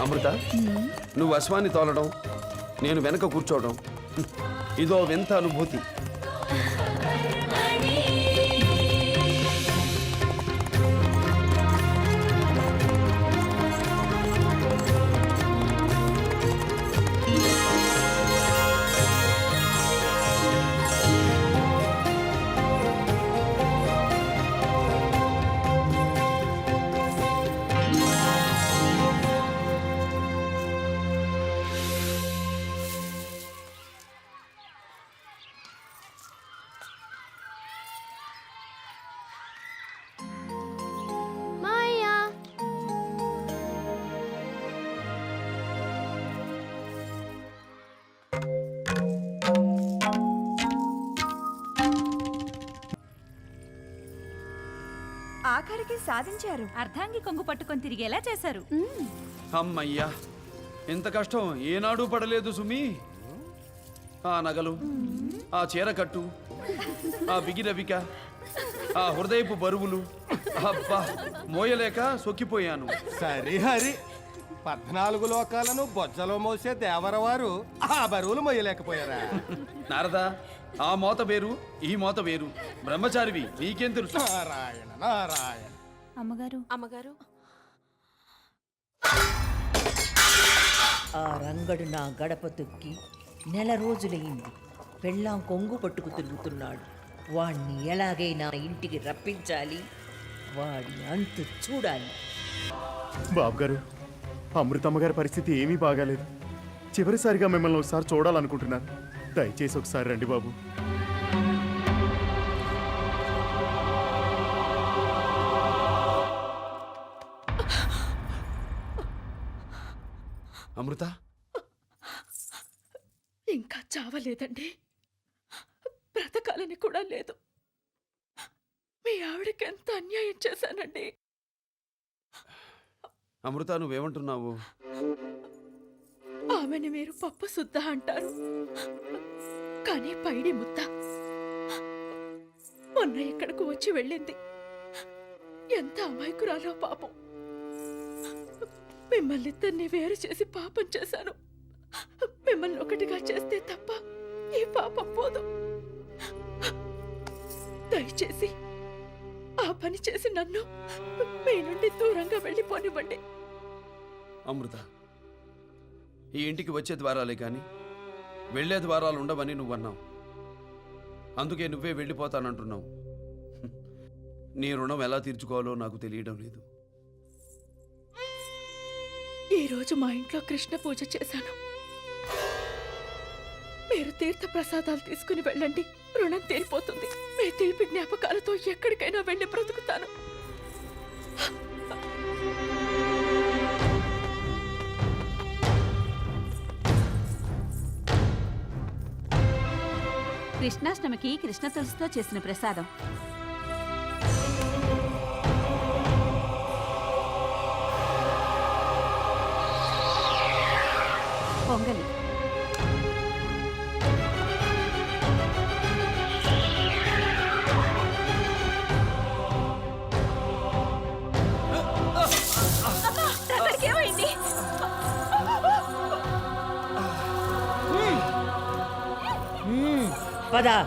అమృత, నువ్వు అశ్వాన్ని తోలడం, నేను వెనక కూర్చోవడం, ఇదో వింత అనుభూతి. మాయా, ఆఖరికి సాధించారు. అర్ధాంగి కొంగు పట్టుకొని తిరిగేలా చేశారు. అమ్మయ్యా, ఇంత కష్టం ఏనాడు పడలేదు సుమి. ఆ నగలు, ఆ చీరకట్టు, ఆ బిగిరవిక, ఆ హృదయపు బరువులు, అబ్బా మోయలేక సొక్కిపోయాను. సరి హరి 14 లోకాలను బొజ్జలో మోసే దేవరవారు ఆ బరువులు మొయ్యలేకపోయారా? నారదా, ఆ మోత వేరు, ఈ మోత వేరు. బ్రహ్మచారివి, నీకేం తెలుసు? నారాయణ నారాయణ. అమ్మగారు ఆ రంగడు నా గడప తొక్కి నెల రోజులైంది. పెళ్ళాం కొంగు పట్టుకు తిరుగుతున్నాడు. వాణ్ణి ఎలాగైనా ఇంటికి రప్పించాలి. వాడి అంతు చూడాలి. బాబు గారు, అమృతమ్మ గారి పరిస్థితి ఏమీ బాగాలేదు. చివరిసారిగా మిమ్మల్ని ఒకసారి చూడాలనుకుంటున్నాను. దయచేసి ఒకసారి రండి బాబు. అమృత, ఇంకా చావలేదండి, బ్రతకాలని కూడా లేదు. మీ ఆవిడకి ఎంత అన్యాయం చేశానండి. అమృత నువ్వేమంటున్నావు? ఆమెని మీరు పప్పు శుద్ధ అంటారు, కానీ పైడి ముద్ద. మొన్న ఇక్కడకు వచ్చి వెళ్ళింది. ఎంత అమాయకురాలో పాపం. మిమ్మల్ని ఇద్దరిని వేరు చేసి పాపం చేశాను. మిమ్మల్ని ఒకటిగా చేస్తే తప్ప ఈ పాపం పోదు. దయచేసి ఆ పని చేసి నన్ను మీ నుండి దూరంగా వెళ్ళిపోనివ్వండి. అమృత, ఈ ఇంటికి వచ్చే ద్వారాలే కానీ వెళ్ళే ద్వారాలు ఉండవని నువ్వన్నావు. అందుకే నువ్వే వెళ్ళిపోతానంటున్నావు. నీ రుణం ఎలా తీర్చుకోవాలో నాకు తెలియడం లేదు. ఈరోజు మా ఇంట్లో కృష్ణ పూజ చేశాను. మీరు తీర్థ ప్రసాదాలు తీసుకుని వెళ్ళండి, రుణం తీరిపోతుంది. మీ తీపి జ్ఞాపకాలతో ఎక్కడికైనా వెళ్ళి బ్రతుకుతాను. కృష్ణాష్టమికి కృష్ణ తులసితో చేసిన ప్రసాదం. పొంగలి. పదా.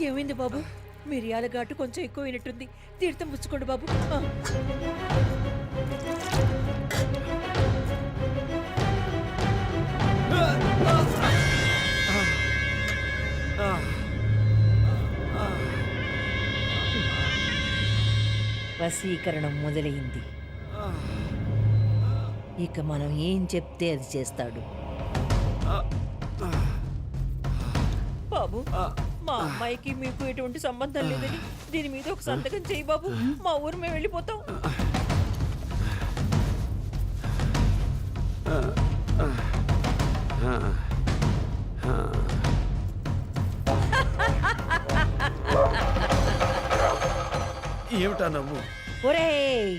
ఏమైంది బాబు? మిరియాల ఘాటు కొంచెం ఎక్కువైనట్టుంది. తీర్థం పుచ్చుకోండి బాబు. వశీకరణం మొదలైంది. ఇక మనం ఏం చెప్తే అది చేస్తాడు. బాబు, మా అమ్మాయికి మీకు ఎటువంటి సంబంధం లేదని దీని మీద ఒక సంతకం చేయి బాబు. మా ఊరు మేము వెళ్ళిపోతాం. ఏమిటా నవ్వు? ఒరేయ్,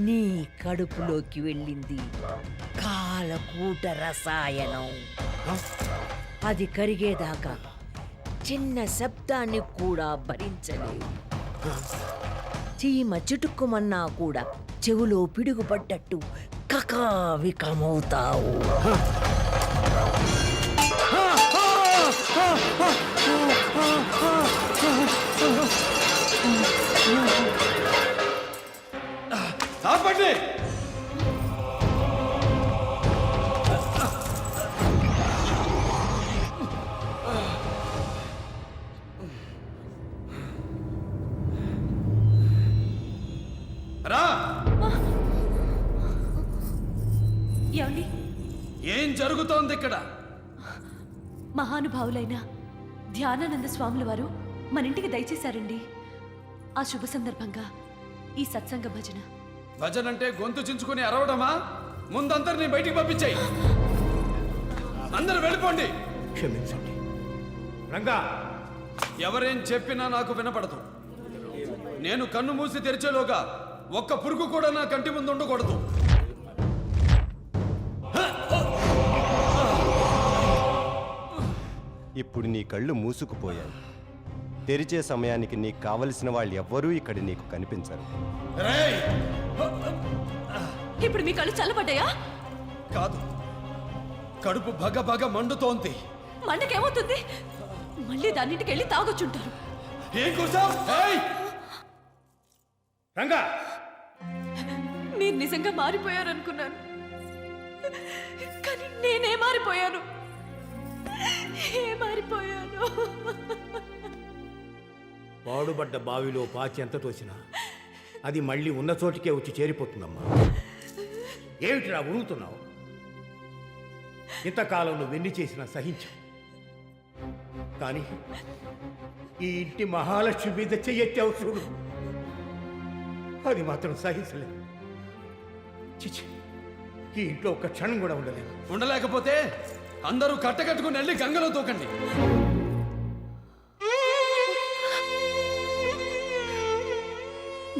నీ కడుపులోకి వెళ్ళింది కాలకూట రసాయనం. అది కరిగేదాకా చిన్న శబ్దాన్ని కూడా భరించలేవు. చీమ చిటుక్కుమన్నా కూడా చెవులో పిడుగుపడ్డట్టు కకావికమవుతావు. ఆపండి! రా! ఏమండి, ఏం జరుగుతోంది ఇక్కడ? మహానుభావులైన ధ్యానానంద స్వాముల వారు మన ఇంటికి దయచేశారండి. ఆ శుభ సందర్భంగా ఈ సత్సంగ భజన. భజన అంటే గొంతు చించుకుని అరవడమా? ముందందరినీ బయటికి పంపించాయి. అందరూ వెళ్ళిపోండి. క్షమించండి రంగా. ఎవరేం చెప్పినా నాకు వినపడదు. నేను కన్ను మూసి తెరిచేలోగా ఒక్క పురుగు కూడా నా కంటి ముందు ఉండకూడదు. ఇప్పుడు నీ కళ్ళు మూసుకుపోయాయి. తెరిచే సమయానికి నీకు కావలసిన వాళ్ళు ఎవ్వరూ ఇక్కడ నీకు కనిపించరు. ఇప్పుడు మీ కళ్ళు చల్లబడ్డాయా? కాదు, కడుపు భగ భగ మండుతోంది. మండకేమవుతుంది? మళ్ళీ దాన్నింటికి వెళ్ళి తాగొచ్చుంటారు. ఏం కూర్చోవ్? రంగా, మీరు నిజంగా మారిపోయారనుకున్నాను, కానీ నేనే మారిపోయాను. పాడుబడ్డ బావిలో పాచి ఎంత తోసినా అది మళ్ళీ ఉన్న చోటికే వచ్చి చేరిపోతుందమ్మా. ఏమిటిరా ఉరుగుతున్నావు? ఇంతకాలం నువ్వు ఎన్ని చేసినా సహించావు, కానీ ఈ ఇంటి మహాలక్ష్మి మీద చెయ్యెత్తావు చూడు, అది మాత్రం సహించలేదు. చిచి, ఈ ఇంట్లో ఒక్క క్షణం కూడా ఉండలేదు. ఉండలేకపోతే అందరూ కట్టకట్టుకుని వెళ్ళి గంగలో తోకండి.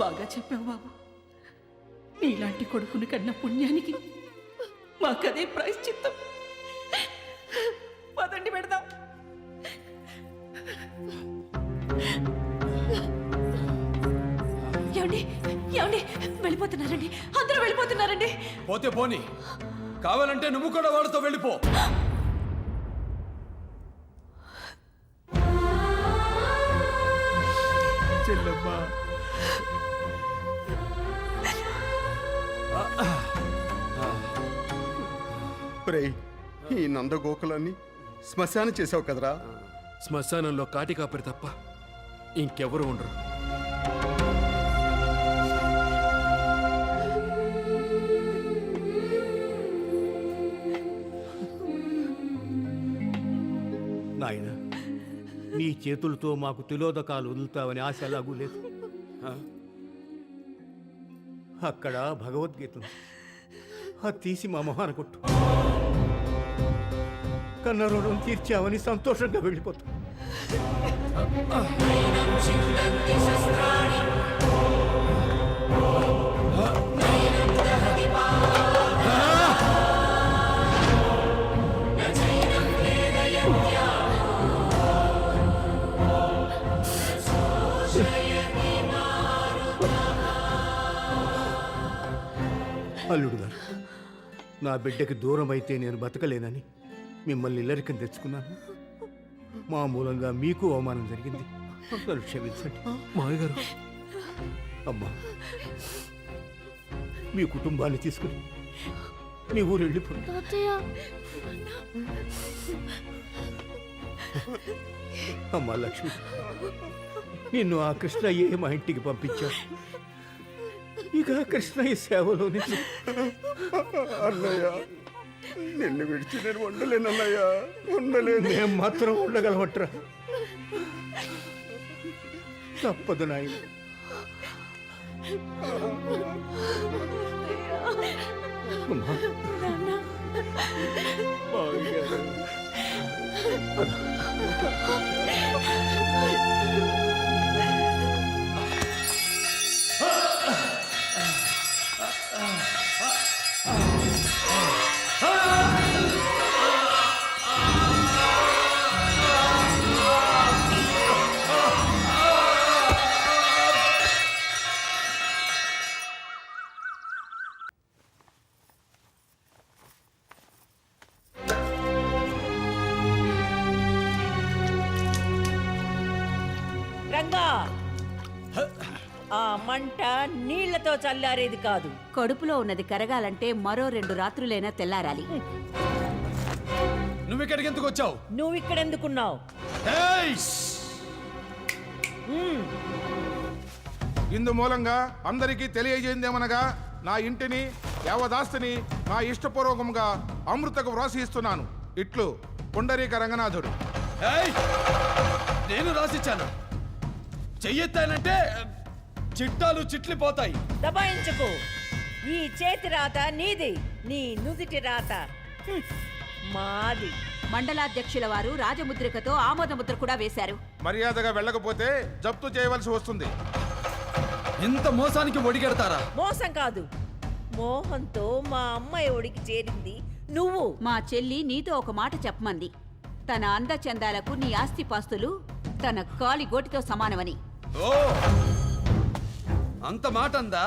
బాగా చెప్పావు బాబు. నీలాంటి కొడుకుని కన్న పుణ్యానికి మాకదే ప్రాయశ్చిత్తం. పదండి పెడదాం. ఏమండి ఏమండి, వెళ్ళిపోతున్నారండి, అందరూ వెళ్ళిపోతున్నారండి. పోతే పోని, కావాలంటే నువ్వు కూడా వాడితో వెళ్ళిపో. చెల్లమ్మా, ఈ నందగోకులాన్ని శ్మశానం చేసావు కదరా. శ్మశానంలో కాటి కాపరి తప్ప ఇంకెవరు ఉండరు. నాయన, నీ చేతులతో మాకు తిలోదకాలు వదులుతావని ఆశ ఎలాగూ లేదు. అక్కడ భగవద్గీతను అది తీసి మా మొహాన కొట్టు. కన్న రుణం తీర్చావని సంతోషంగా వెళ్ళిపోతాం. అల్లుడు గారు, నా బిడ్డకి దూరం అయితే నేను బతకలేనని మిమ్మల్ని ఇల్లరికం తెచ్చుకున్నాను. మా మూలంగా మీకు అవమానం జరిగింది, నన్ను క్షమించండి. మావయ్య గారు, అమ్మా, మీ కుటుంబాన్ని తీసుకుని మీ ఊరు వెళ్ళిపోండి. అమ్మా లక్ష్మి, నిన్ను ఆ కృష్ణయ్య మా ఇంటికి పంపించాడు. ఇక కృష్ణయ్య సేవలోనే. అన్నయ్య, నిన్ను విడిచి నేను ఉండలేను అన్నయ్య, ఉండలేను. మేము మాత్రం ఉండగలవట్రా. తప్పదు నాయన. రంగా, ఆ మంట నీళ్లతో చల్లారేది కాదు. కడుపులో ఉన్నది కరగాలంటే మరో 2 రాత్రులైనా తెల్లారాలి. నువ్వు ఇక్కడికి ఎందుకు వచ్చావు? నువ్వు ఇక్కడెందుకున్నావు? ఇందు మూలంగా అందరికీ తెలియజేయిందేమనగా, నా ఇంటిని యావదాస్తిని నా ఇష్టపూర్వకంగా అమృతకు వ్రాసిస్తున్నాను. ఇట్లు పుండరీక రంగనాథుడు. నేను రాసిచ్చాను. చెయ్యెత్తానంటే చిట్టాలు చిట్లిపోతాయి. దబాయించుకో. ఈ చేతి రాత నీది, నీ నుదిటి రాత మాది. మండలాధ్యక్షుల వారు రాజముద్రికతో ఆమోద ముద్ర కూడా వేశారు. మర్యాదగా వెళ్ళకపోతే జప్తు చేయవలసి వస్తుంది. ఇంత మోసానికి ఒడిగెడతారా? మోసం కాదు, మోహంతో మా అమ్మాయి ఒడికి చేరింది నువ్వు. మా చెల్లి నీతో ఒక మాట చెప్పమంది. తన అందచందాలకు నీ ఆస్తిపాస్తులు తన కాలి గోటితో సమానమని. ఓ అంత మాట అందా?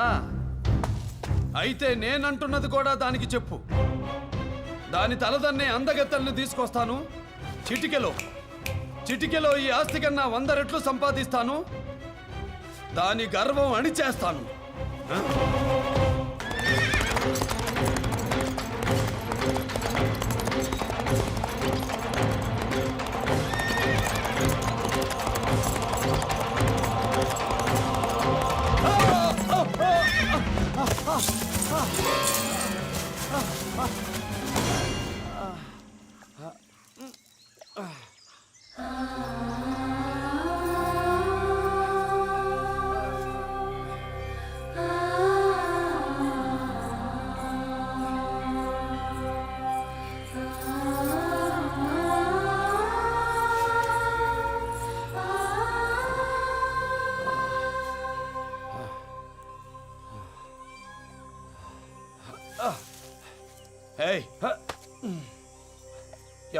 అయితే నేనంటున్నది కూడా దానికి చెప్పు. దాని తలదన్నే అందగత్తల్ని తీసుకొస్తాను. చిటికెలో ఈ ఆస్తి కన్నా 100 రెట్లు సంపాదిస్తాను. దాని గర్వం అణిచేస్తాను.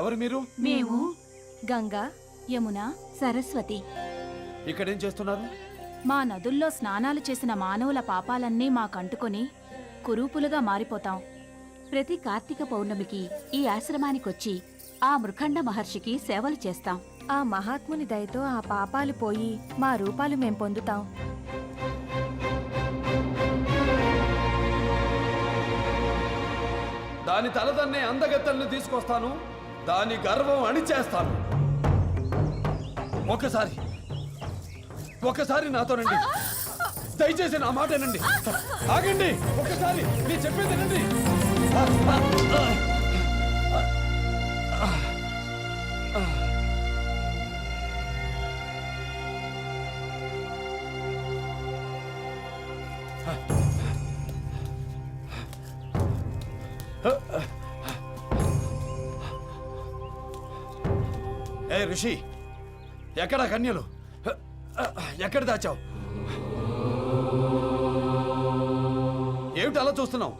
ఎవరు మీరు? మేము గంగా, యమున, సరస్వతి. ఇక్కడేం చేస్తున్నారు? మా నదుల్లో స్నానాలు చేసిన మానవుల పాపాలన్నీ మాకంటుకొని కురూపులుగా మారిపోతాం. ప్రతి కార్తీక పౌర్ణమికి ఈ ఆశ్రమానికొచ్చి ఆ మృఖండ మహర్షికి సేవలు చేస్తాం. ఆ మహాత్ముని దయతో ఆ పాపాలు పోయి మా రూపాలు మేం పొందుతాం. దాని తలదన్నే అందగత్తల్ని తీసుకొస్తాను. దాని గర్వం అణిచేస్తాను. ఒకసారి నాతోనండి. దయచేసి నా మాటేనండి. ఆగండి, ఒకసారి నేను చెప్పేదేనండి. ఏ ఋషి, ఎక్కడ కన్యలు? ఎక్కడ దాచావు? ఏమిటి అలా చూస్తున్నావు?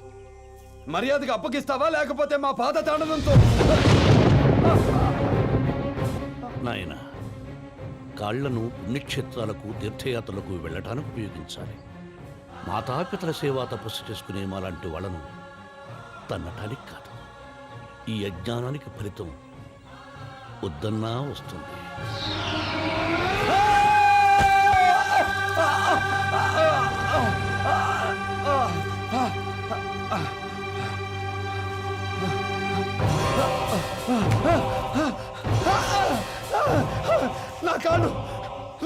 మర్యాదగా అప్పగిస్తావా లేకపోతే మా పాద తాండవంతో? నాయన, కాళ్లను పుణ్యక్షేత్రాలకు తీర్థయాత్రలకు వెళ్ళటానికి ఉపయోగించాలి. మాతాపితల సేవా తపస్సు చేసుకునే మాలాంటి వాళ్ళను తన్నటానికి కాదు. ఈ అజ్ఞానానికి ఫలితం వద్దన్నా వస్తుంది.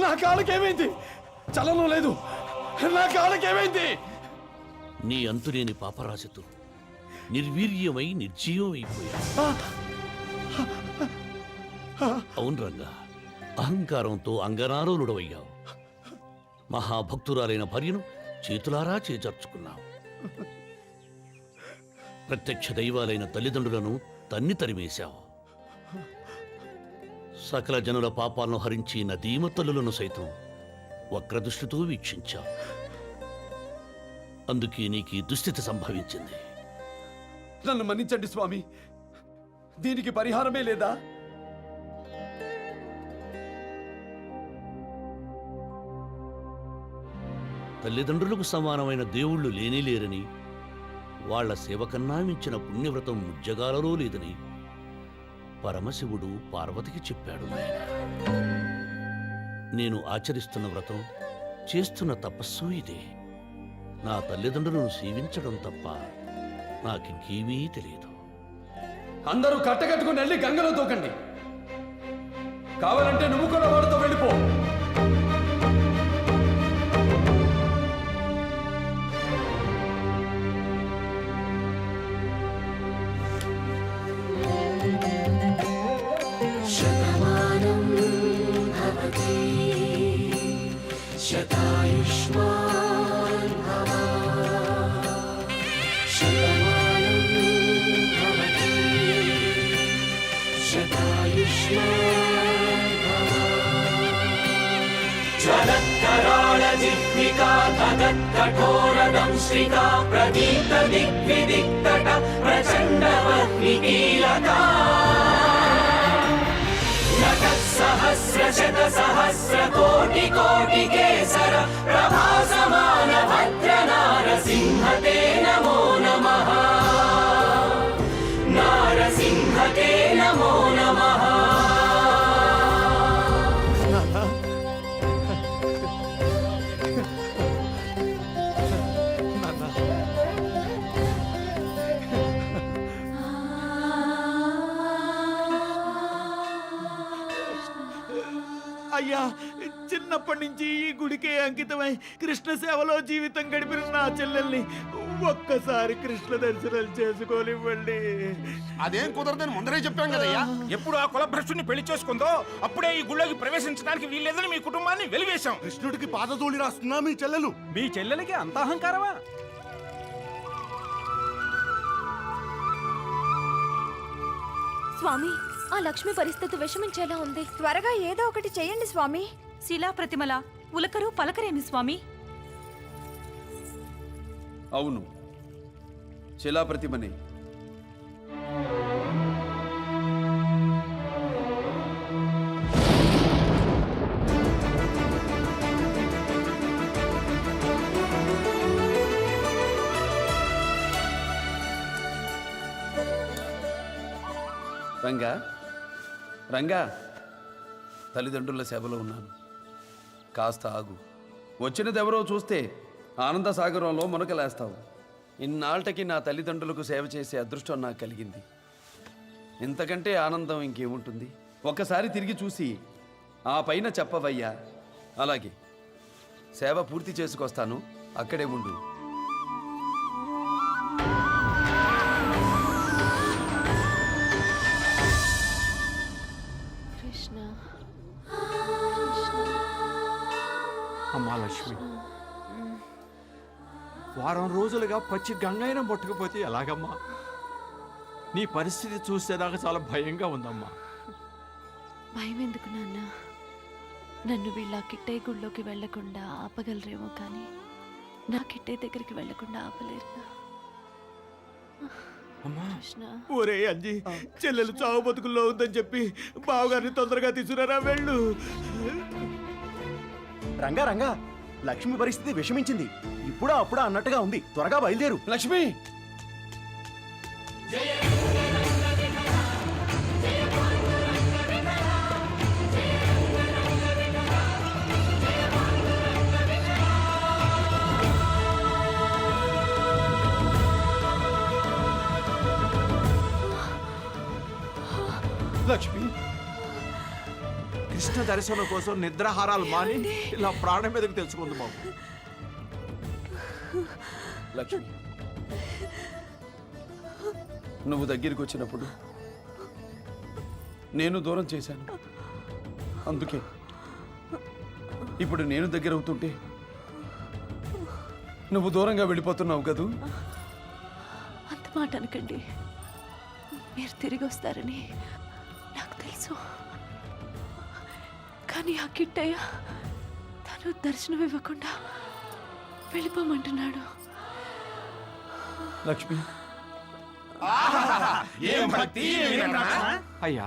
నా కాళ్ళకేమైంది? చలనం లేదు. నా కాళ్ళకేమైంది? నీ అంతులేని పాపరాశితో నిర్వీర్యమై నిర్జీవమైపోయా. అవును రంగా, అహంకారంతో అంగనారోలుడవయ్యావు. మహాభక్తురాలైన భార్యను చేతులారా చేజర్చుకున్నావు. ప్రత్యక్ష దైవాలైన తల్లిదండ్రులను తన్ని తరిమేశావు. సకల జనుల పాపాలను హరించి నదీమ తల్లులను సైతం వక్రదృష్టితో వీక్షించావు. అందుకే నీకు దుస్థితి సంభవించింది. నన్ను మన్నించండి స్వామి. దీనికి పరిహారమే లేదా? తల్లిదండ్రులకు సమానమైన దేవుళ్ళు లేనేలేరని, వాళ్ల సేవ కన్నా మించిన పుణ్యవ్రతం ముజ్జగాలలో లేదని పరమశివుడు పార్వతికి చెప్పాడు. నాయన, నేను ఆచరిస్తున్న వ్రతం, చేస్తున్న తపస్సు ఇదే. నా తల్లిదండ్రులను సేవించడం తప్ప నాకింకేమీ తెలియదు. అందరూ కట్టకట్టుకుని వెళ్ళి గంగలో దూకండి. కావాలంటే నువ్వు కూడా వాడితో వెళ్ళిపో. శతాయుష్మాన్ భవ, శతాయుష్మాన్ భవ. జ్వలత్కరాళ జిహ్వికా తదత్కఠోరదంశ్రికా ప్రదీప్త దిగ్విదిక్తట ప్రచండ వహ్నికీలకా శత సహస్ర కోటి కోటి కేసర ప్రభాసమాన భద్ర నారసింహతే నమో నమః నారసింహతే నమో నమః అయ్యా, చిన్నప్పటి నుంచి ఈ గుడికే అంకితమై కృష్ణ సేవలో జీవితం గడిపిన నా చెల్లెల్ని ఒక్కసారి కృష్ణ దర్శనం చేసుకోనివ్వండి. అదేం కుదరదని ముందరే చెప్పాం కదయ్యా. ఎప్పుడు ఆ కులభ్రష్టుని పెళ్లి చేసుకుందో అప్పుడే ఈ గుళ్ళోకి ప్రవేశించడానికి వీల్లేదని మీ కుటుంబాన్ని వెలివేశాం. కృష్ణుడికి పాదధూళి రాస్తున్నా మీ చెల్లెలు. మీ చెల్లెలకి అంత అహంకారమా? స్వామి, ఆ లక్ష్మి పరిస్థితి విషమించేలా ఉంది. త్వరగా ఏదో ఒకటి చేయండి స్వామి. శిలా ప్రతిమల ఉలకరు పలకరేమి స్వామి? అవును, శిలాప్రతిమనే. రంగా, రంగా, తల్లిదండ్రుల సేవలో ఉన్నాను, కాస్త ఆగు. వచ్చినదెవరో చూస్తే ఆనంద సాగరంలో మునకలేస్తావు. ఇన్నాళ్ళకి నా తల్లిదండ్రులకు సేవ చేసే అదృష్టం నాకు కలిగింది. ఇంతకంటే ఆనందం ఇంకేముంటుంది? ఒక్కసారి తిరిగి చూసి ఆ పైన చెప్పవయ్యా. అలాగే, సేవ పూర్తి చేసుకొస్తాను, అక్కడే ఉండు. కృష్ణ, అమ్మా లక్ష్మి, వారం రోజులుగా పచ్చి గంగైనా ముట్టకపోతే ఎలాగమ్మా? నీ పరిస్థితి చూస్తే నాకు చాలా భయంగా ఉందమ్మా. భయం ఎందుకు నాన్న? నన్ను వీళ్ళ కిట్టయ్య గుళ్ళోకి వెళ్లకుండా ఆపగలరేమో కానీ నా కిట్టయ్య దగ్గరికి వెళ్లకుండా ఆపలేరు. కృష్ణ, ఒరే అంజి, చెల్లెలు చావు బతుకుల్లో ఉందని చెప్పి బావగారిని తొందరగా తీసుకురారా, వెళ్ళు. రంగా రంగా, లక్ష్మి పరిస్థితి విషమించింది. ఇప్పుడా అప్పుడా అన్నట్టుగా ఉంది. త్వరగా బయలుదేరు. లక్ష్మి, లక్ష్మి, కృష్ణ దర్శనం కోసం నిద్రాహారాలు మాని ఇలా ప్రాణం మీదకి తెచ్చుకుంది బాబు. లక్ష్మి, నువ్వు దగ్గరికి వచ్చినప్పుడు నేను దూరం చేశాను. అందుకే ఇప్పుడు నేను దగ్గర అవుతుంటే నువ్వు దూరంగా వెళ్ళిపోతున్నావు కదూ. అంత మాట అనకండి. మీరు తిరిగి వస్తారని నాకు తెలుసు. కానీ ఆ కిట్టయ్య తను దర్శనం ఇవ్వకుండా వెళ్ళిపోమంటున్నాడు. లక్ష్మి, అయ్యా,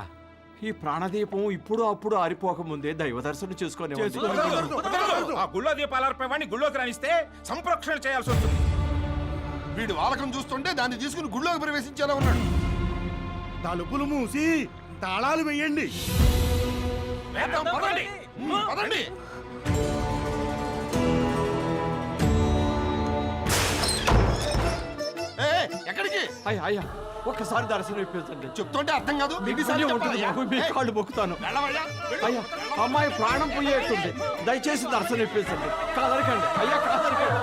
ఈ ప్రాణదీపం ఇప్పుడు అప్పుడు ఆరిపోకముందే దైవ దర్శనం చేసుకొని ఆ గుళ్ళో దీపాలర్పేవాడిని గుళ్ళోకి రానిస్తే సంప్రోక్షణ చేయాల్సి వస్తుంది. వీడు వాలకం చూస్తుంటే దాన్ని తీసుకుని గుళ్ళోకి ప్రవేశించేలా ఉన్నాడు. తలుపులు మూసి తాళాలు వెయ్యండి. పదండి, పదండి. ఎక్కడికి? అయ్యా అయ్యా, ఒక్కసారి దర్శనం ఇప్పించండి. చెప్తుంటే అర్థం కాదు. మీ కాళ్ళు మొక్కుతాను. అయ్యా, అమ్మాయి ప్రాణం పోయేట్టుంది. దయచేసి దర్శనం ఇప్పించండి. కాదరకండి అయ్యా, కాదరకండి.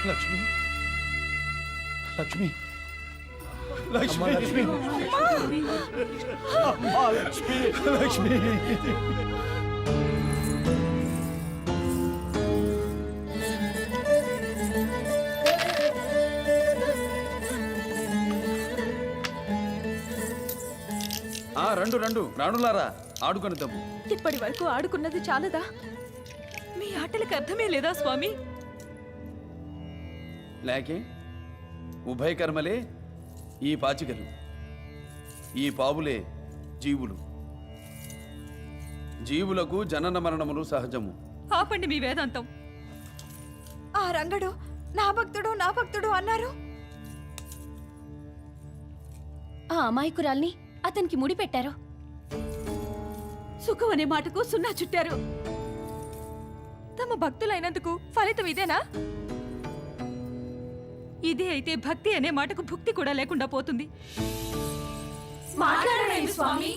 లక్ష్మి, లక్ష్మి లక్ష్మి లక్ష్మి లక్ష్మి లక్ష్మి రండు రండు రాణులారా ఆడుకొని తమ్ము. ఇప్పటి వరకు ఆడుకున్నది చాలదా? మీ ఆటలకు అర్థమే లేదా స్వామి? లేకే ఉభయకర్మలే ఈ పాచికలు, ఈ పావులే జీవులు. జీవులకు జనన మరణములు సహజము. ఆపండి మీ వేదాంతం. ఆ రంగడు నా భక్తుడు అన్నారు. ఆ అమాయకురాల్ని అతనికి ముడి పెట్టారు. సుఖం అనే మాటకు సున్నా చుట్టారు. తమ భక్తులైనందుకు ఫలితం ఇదేనా? ఇదే అయితే భక్తి అనే మాటకు భుక్తి కూడా లేకుండా పోతుంది. మాట్లాడండి స్వామి.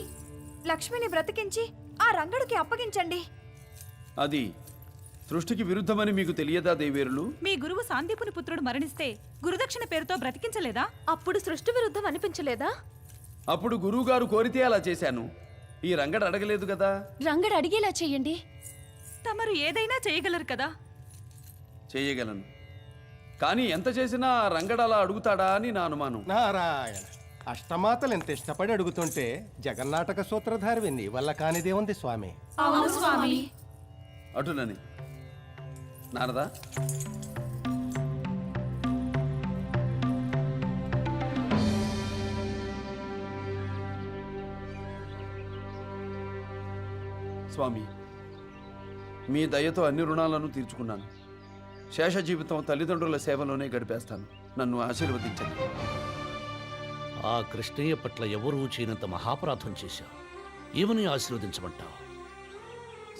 లక్ష్మిని బ్రతికించి ఆ రంగడికి అప్పగించండి. అది సృష్టికి విరుద్ధమని మీకు తెలియదా దేవేరులు? మీ గురువు సాందీపుని పుత్రుడు మరణిస్తే గురుదక్షిణ పేరుతో బ్రతికించలేదా? అప్పుడు సృష్టి విరుద్ధం అనిపించలేదా? అప్పుడు గురువుగారు కోరితే అలా చేశాను. ఈ రంగడు అడగలేదు కదా. రంగడు అడిగేలా చెయ్యండి. తమరు ఏదైనా చేయగలరు కదా. చేయగలను, కానీ ఎంత చేసినా రంగడు అలా అడుగుతాడా అని నా అనుమానం. నారాయణ, అష్టమాతలు ఎంత ఇష్టపడి అడుగుతుంటే జగన్నాటక సూత్రధారి నీ వల్ల కానిదేముంది స్వామి. అవును స్వామి. అటునని నారదా, స్వామి, మీ దయతో అన్ని రుణాలను తీర్చుకున్నాను. శేష జీవితం తల్లిదండ్రుల సేవలోనే గడిపేస్తాను. నన్ను ఆశీర్వదించండి. ఆ కృష్ణయ్య పట్ల ఎవరూ చేయనంత మహాపరాధం చేశావు. ఏమని ఆశీర్వదించమంటావు?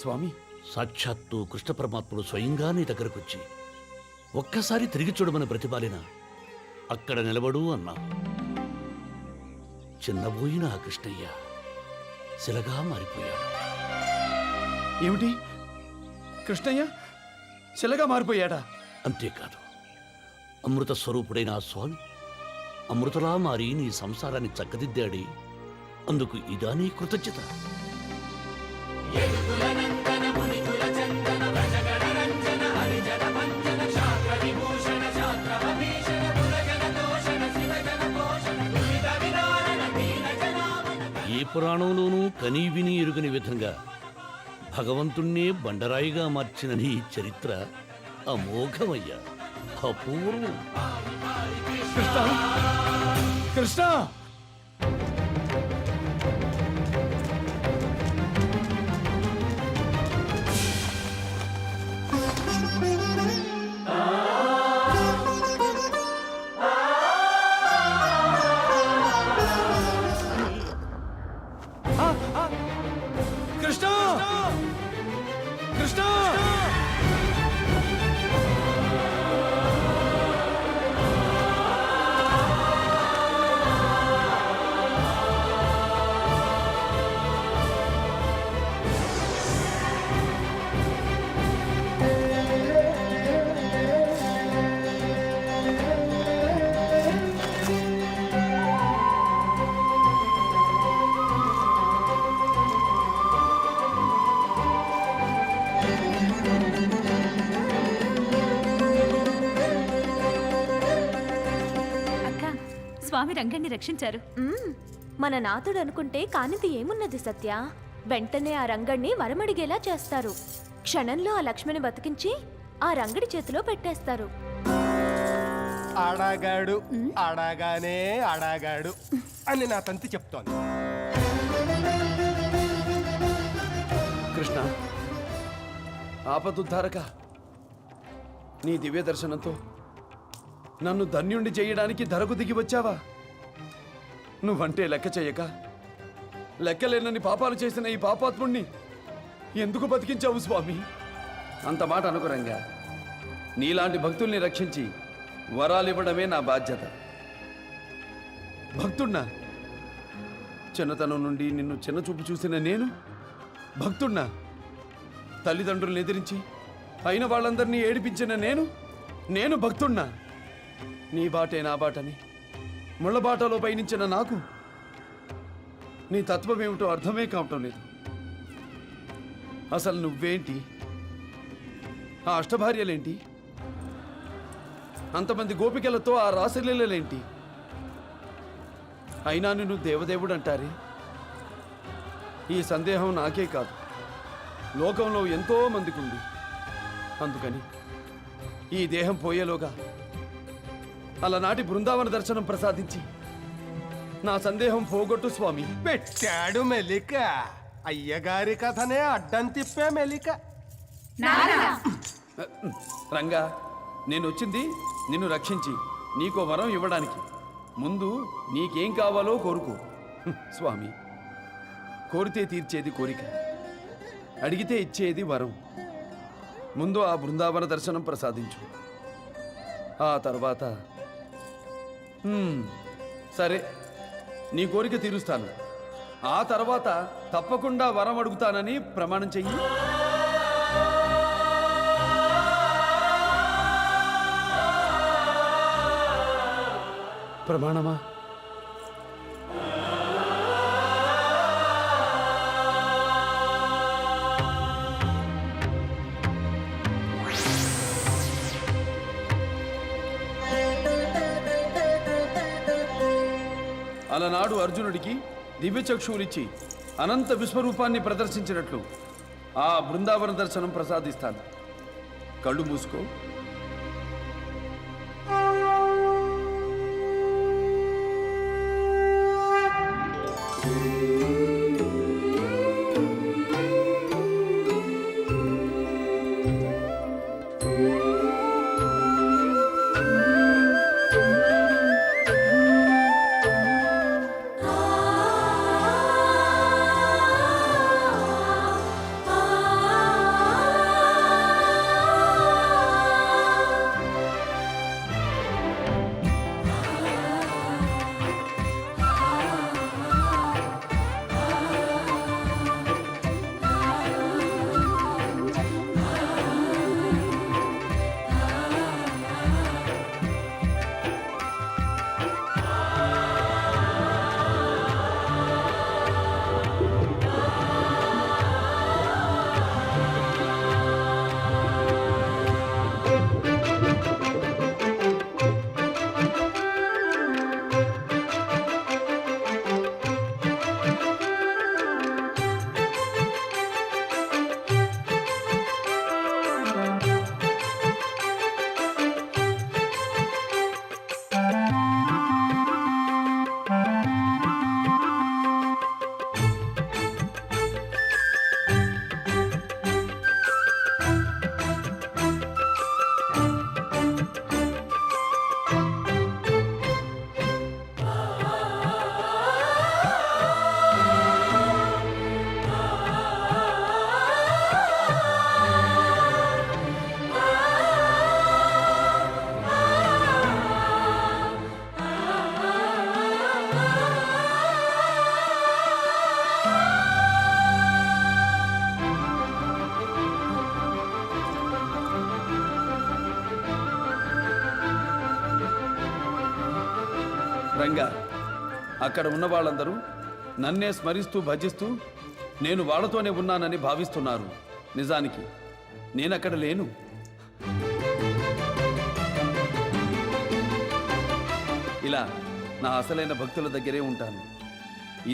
స్వామి, సాక్షాత్తు కృష్ణ పరమాత్ముడు స్వయంగా నీ దగ్గరకొచ్చి ఒక్కసారి తిరిగి చూడమని బ్రతిమాలిన అక్కడ నిలబడు అన్నా. చిన్నబోయిన ఆ కృష్ణయ్య శిలగా మారిపోయాడు. ఏమిటి, కృష్ణయ్య శిలగా మారిపోయాడా? అంతేకాదు, అమృత స్వరూపుడైన ఆ స్వామి అమృతలా మారి నీ సంసారాన్ని చక్కదిద్దాడి. అందుకు ఇదా నీ కృతజ్ఞత? ఏ పురాణంలోనూ కనీ విని ఎరుగని విధంగా భగవంతుణ్ణే బండరాయిగా మార్చిన నీ చరిత్ర అమోఘమయ్యా, అపూర్వం. కృష్ణ కృష్ణ కృష్ణ కృష్ణ స్వామి రంగణ్ణి రక్షించారు. మన నాథుడు అనుకుంటే కానిది ఏమున్నది సత్య? వెంటనే ఆ రంగణ్ణి వరమడిగేలా చేస్తారు. క్షణంలో ఆ లక్ష్మిని బతికించి ఆ రంగడి చేతిలో పెట్టేస్తారు. ఆడాగాడు ఆడాగానే ఆడాగాడు అని నా తంతి చెప్తోంది. కృష్ణ, ఆపదుద్ధారక, నీ దివ్య దర్శనంతో నన్ను ధన్యుణ్ణి చేయడానికి ధరకు దిగి వచ్చావా? నువ్వంటే లెక్క చేయక లెక్కలేనని పాపాలు చేసిన ఈ పాపాత్ముణ్ణి ఎందుకు బతికించావు స్వామి? అంత మాట అనుకురంగా నీలాంటి భక్తుల్ని రక్షించి వరాలివ్వడమే నా బాధ్యత. భక్తుణ్ణా? చిన్నతనం నుండి నిన్ను చిన్నచూపు చూసిన నేను భక్తుణ్ణా? తల్లిదండ్రులను ఎదిరించి అయిన వాళ్ళందరినీ ఏడిపించిన నేను భక్తుణ్ణా? నీ బాటే నా బాటని ముళ్ళబాటలో పయనించిన నాకు నీ తత్వం ఏమిటో అర్థమే కావటం లేదు. అసలు నువ్వేంటి, ఆ అష్టభార్యలేంటి, అంతమంది గోపికలతో ఆ రాసలీలలేంటి? అయినా నిన్ను దేవదేవుడు అంటారే. ఈ సందేహం నాకే కాదు, లోకంలో ఎంతో మందికి ఉంది. అందుకని ఈ దేహం పోయేలోగా అలనాటి బృందావన దర్శనం ప్రసాదించి నా సందేహం పోగొట్టు స్వామి. పెట్టాడు మెలిక, అయ్యగారి కథనే అడ్డం తిప్పే మెలిక. రంగా, నేను వచ్చింది నిన్ను రక్షించి నీకో వరం ఇవ్వడానికి. ముందు నీకేం కావాలో కోరుకో. స్వామి, కోరితే తీర్చేది కోరిక, అడిగితే ఇచ్చేది వరం. ముందు ఆ బృందావన దర్శనం ప్రసాదించు. ఆ తర్వాత సరే, నీ కోరిక తీరుస్తాను. ఆ తర్వాత తప్పకుండా వరం అడుగుతానని ప్రమాణం చెయ్యి. ప్రమాణమా? అలనాడు అర్జునుడికి దివ్యచక్షువులిచ్చి అనంత విశ్వరూపాన్ని ప్రదర్శించినట్లు ఆ బృందావన దర్శనం ప్రసాదిస్తాను. కళ్ళు మూసుకో. రంగా, అక్కడ ఉన్న వాళ్ళందరూ నన్నే స్మరిస్తూ భజిస్తూ నేను వాళ్ళతోనే ఉన్నానని భావిస్తున్నారు. నిజానికి నేనక్కడ లేను. ఇలా నా అసలైన భక్తుల దగ్గరే ఉంటాను.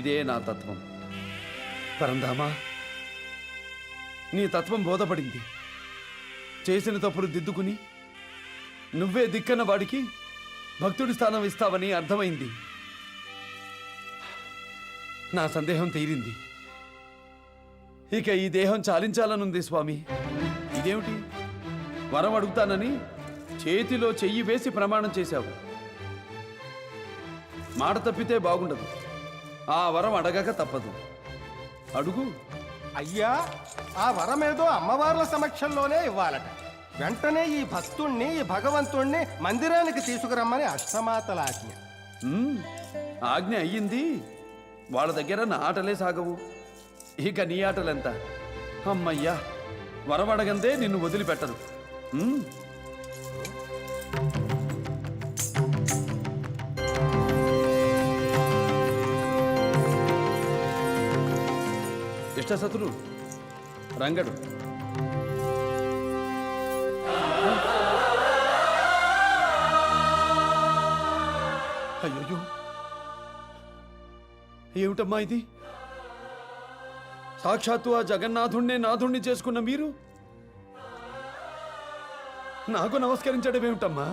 ఇదే నా తత్వం. పరంధామా, నీ తత్వం బోధపడింది. చేసిన తప్పులు దిద్దుకుని నువ్వే దిక్కన్న వాడికి భక్తుడి స్థానం ఇస్తావని అర్థమైంది. నా సందేహం తీరింది. ఇక ఈ దేహం చాలించాలనుంది స్వామి. ఇదేమిటి, వరం అడుగుతానని చేతిలో చెయ్యి వేసి ప్రమాణం చేశావు. మాట తప్పితే బాగుండదు. ఆ వరం అడగక తప్పదు. అడుగు. అయ్యా, ఆ వరమేదో అమ్మవార్ల సమక్షంలోనే ఇవ్వాలట. వెంటనే ఈ భక్తుణ్ణి, ఈ భగవంతుణ్ణి మందిరానికి తీసుకురమ్మని అష్టమాతల ఆజ్ఞ. ఆజ్ఞ అయ్యింది. వాళ్ళ దగ్గర నా ఆటలే సాగవు. ఇక నీ ఆటలెంత? అమ్మయ్యా, వరం అడగందే నిన్ను వదిలిపెట్టరు. అష్టసతులు రంగడు. అయ్యో, ఏమిటమ్మా ఇది? సాక్షాత్తు ఆ జగన్నాథుణ్ణి నాథుణ్ణి చేసుకున్న మీరు నాకు నమస్కరించడం ఏమిటమ్మా?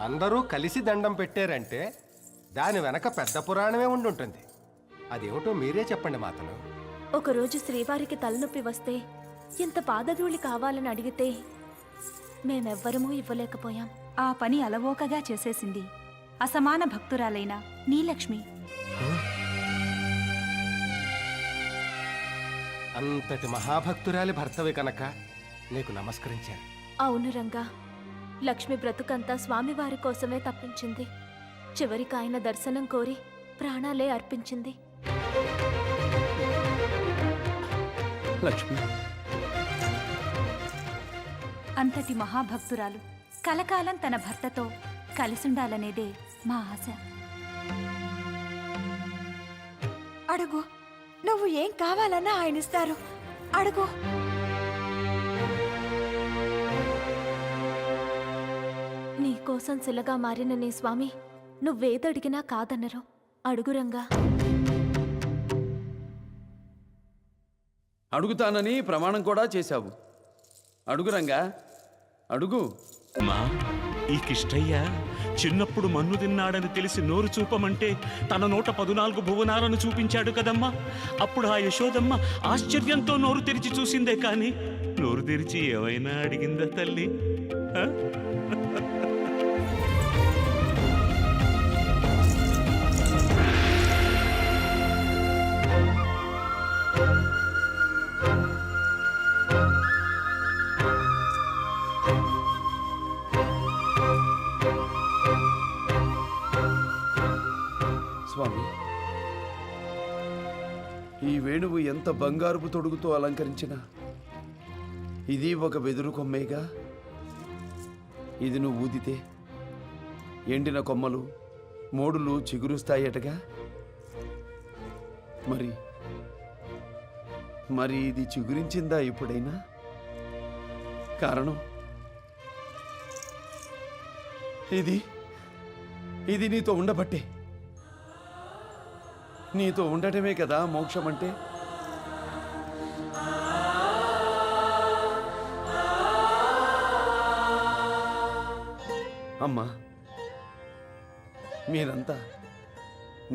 అందరూ కలిసి దండం పెట్టారంటే దాని వెనక పెద్ద పురాణమే ఉండుంటుంది. అదేమిటో మీరే చెప్పండి మాతలు. ఒకరోజు శ్రీవారికి తలనొప్పి వస్తే ఇంత పాదధూళి కావాలని అడిగితే మేమెవ్వరమూ ఇవ్వలేకపోయాం. ఆ పని అలవోకగా చేసేసింది అసమాన భక్తురాలైన నీలక్ష్మి. అంతటి మహాభక్తురాలి భర్తవి కనుక నీకు నమస్కరించాను. అవును రంగా, లక్ష్మి బ్రతుకంతా స్వామివారి కోసమే తప్పించింది. చివరికి ఆయన దర్శనం కోరి ప్రాణాలే అర్పించింది. లక్ష్మి, అంతటి మహాభక్తురాలు కలకాలం తన భర్తతో కలిసుండాలనేదే మా ఆశ. అడుగు, నువ్వు ఏం కావాలన్నా ఆయన ఇస్తారు. అడుగు. నీ కోసం శిలగా మారిన నీ స్వామి నువ్వేదడిగినా కాదన్నరు. అడుగురంగా. అడుగుతానని ప్రమాణం కూడా చేశావు. అడుగురంగా, అడుగు. మా ఈ కిష్టయ్య చిన్నప్పుడు మన్ను తిన్నాడని తెలిసి నోరు చూపమంటే తన నోట 14 భువనాలను చూపించాడు కదమ్మా. అప్పుడు ఆ యశోదమ్మ ఆశ్చర్యంతో నోరు తెరిచి చూసిందే కానీ నోరు తెరిచి ఏమైనా అడిగిందా తల్లి? స్వామి, ఈ వేణువు ఎంత బంగారుపు తొడుగుతో అలంకరించినా ఇది ఒక వెదురు కొమ్మేగా. ఇది నువ్వు ఊదితే ఎండిన కొమ్మలు మోడులు చిగురుస్తాయటగా. మరి ఇది చిగురించిందా ఎప్పుడైనా? కారణం ఇది నీతో ఉండబట్టే. నీతో ఉండటమే కదా మోక్షం అంటే. అమ్మా, మీరంతా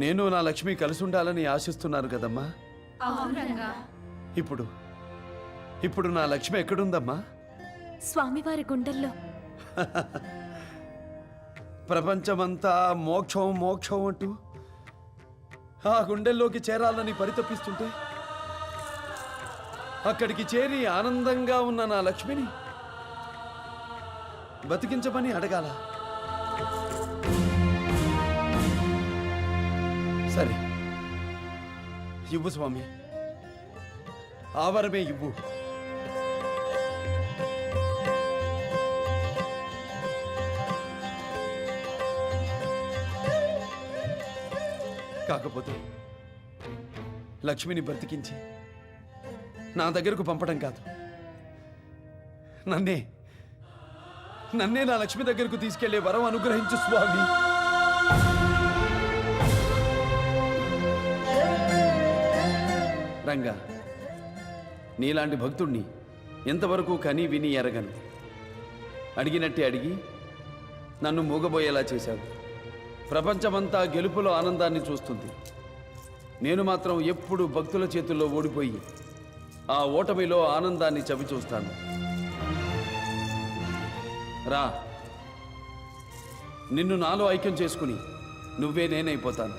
నేను నా లక్ష్మి కలిసి ఉండాలని ఆశిస్తున్నారు కదమ్మా. ఇప్పుడు నా లక్ష్మి ఎక్కడుందమ్మా? స్వామివారి గుండెల్లో. ప్రపంచమంతా మోక్షం మోక్షం అంటూ ఆ గుండెల్లోకి చేరాలని పరితపిస్తుంటే అక్కడికి చేరి ఆనందంగా ఉన్న నా లక్ష్మిని బతికించమని అడగాల? సరే, ఇవ్వు స్వామి, ఆవరమే ఇవ్వు. కాకపోతే లక్ష్మిని బ్రతికించి నా దగ్గరకు పంపడం కాదు, నన్నే నా లక్ష్మి దగ్గరకు తీసుకెళ్లే వరం అనుగ్రహించు స్వామి. రంగా, నీలాంటి భక్తుణ్ణి ఎంతవరకు కని విని ఎరగను. అడిగినట్టే అడిగి నన్ను మూగబోయేలా చేశావు. ప్రపంచమంతా గెలుపులో ఆనందాన్ని చూస్తుంది. నేను మాత్రం ఎప్పుడు భక్తుల చేతుల్లో ఓడిపోయి ఆ ఓటమిలో ఆనందాన్ని చవిచూస్తాను. రా, నిన్ను నాలో ఐక్యం చేసుకుని నువ్వే నేనైపోతాను.